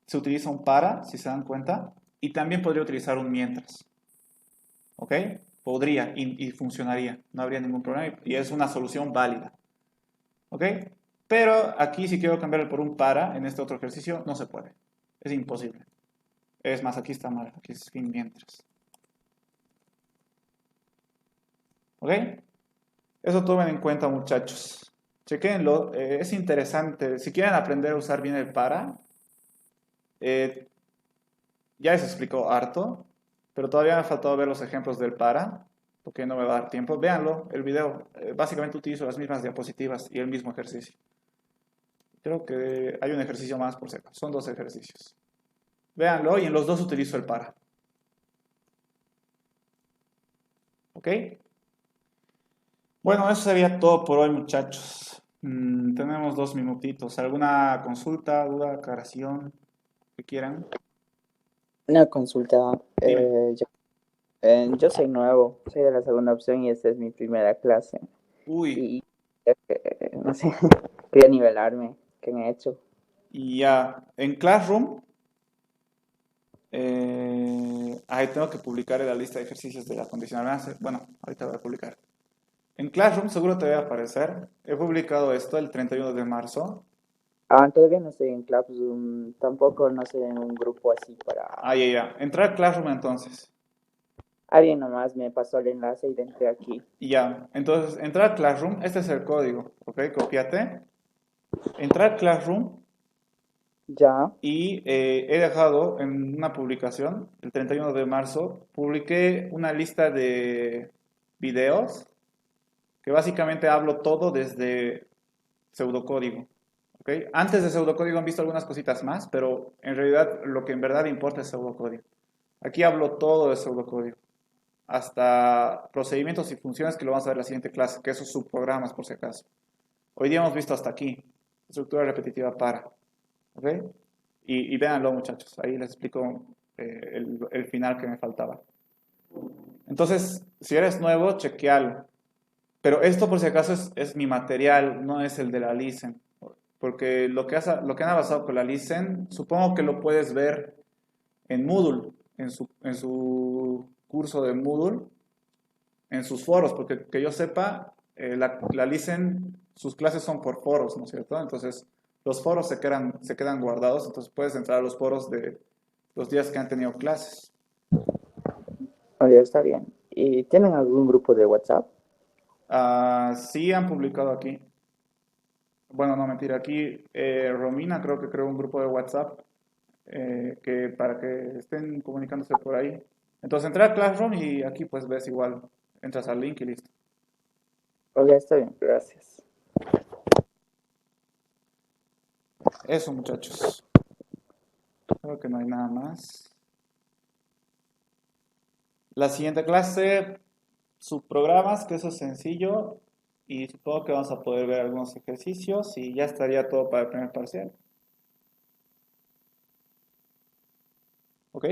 se utiliza un para, si se dan cuenta, y también podría utilizar un mientras. ¿Ok? podría y funcionaría, no habría ningún problema y es una solución válida. ¿Ok? Pero aquí si quiero cambiarlo por un para en este otro ejercicio, no se puede. Es imposible. Es más, aquí está mal, aquí es fin mientras. ¿Ok? Eso tomen en cuenta, muchachos. Chequenlo, es interesante. Si quieren aprender a usar bien el para, ya les explicó harto, pero todavía me ha faltado ver los ejemplos del para, porque no me va a dar tiempo. Véanlo, el video. Básicamente utilizo las mismas diapositivas y el mismo ejercicio. Creo que hay un ejercicio más por si acaso. Son 2 ejercicios. Véanlo y en los 2 utilizo el para. ¿Ok? Bueno, eso sería todo por hoy, muchachos. Tenemos 2 minutitos. ¿Alguna consulta, duda, aclaración que quieran? Una consulta. Dime. Yo soy nuevo, soy de la segunda opción y esta es mi primera clase. Uy, Y no sé, quería nivelarme. ¿Qué me he hecho? y ya. En Classroom, ahí tengo que publicar en la lista de ejercicios de la condicional. Bueno, ahorita voy a publicar. En Classroom seguro te va a aparecer. He publicado esto el 31 de marzo. Todavía no estoy en Classroom, tampoco no estoy en un grupo así para... Ah, ya. Entrar a Classroom entonces. Alguien nomás me pasó el enlace y entré aquí. Y ya. Entonces, entrar a Classroom. Este es el código. ¿Ok? Cópiate. Entrar a Classroom. Ya, Y he dejado en una publicación, el 31 de marzo, publiqué una lista de videos que básicamente hablo todo desde pseudocódigo. ¿Ok? Antes de pseudocódigo han visto algunas cositas más, pero en realidad lo que en verdad importa es pseudocódigo. Aquí hablo todo de pseudocódigo, hasta procedimientos y funciones que lo vamos a ver en la siguiente clase, que esos subprogramas por si acaso. Hoy día hemos visto hasta aquí, estructura repetitiva para. ¿Ok? Y véanlo, muchachos, ahí les explico el final que me faltaba. Entonces, si eres nuevo, chequealo. Pero esto, por si acaso, es mi material, no es el de la Listen. Porque lo que han avanzado con la Listen, supongo que lo puedes ver en Moodle, en su curso de Moodle, en sus foros, porque que yo sepa, la Listen, sus clases son por foros, ¿no es cierto? Entonces, los foros se quedan guardados, entonces puedes entrar a los foros de los días que han tenido clases. oye, está bien. ¿Y tienen algún grupo de WhatsApp? Sí han publicado aquí. Bueno, no, mentira, aquí Romina creo que creó un grupo de WhatsApp que para que estén comunicándose por ahí. Entonces entra a Classroom y aquí pues ves igual, entras al link y listo. Oye, está bien, gracias. Eso, muchachos. Creo que no hay nada más. La siguiente clase, subprogramas, que eso es sencillo y supongo que vamos a poder ver algunos ejercicios y ya estaría todo para el primer parcial. ¿Ok?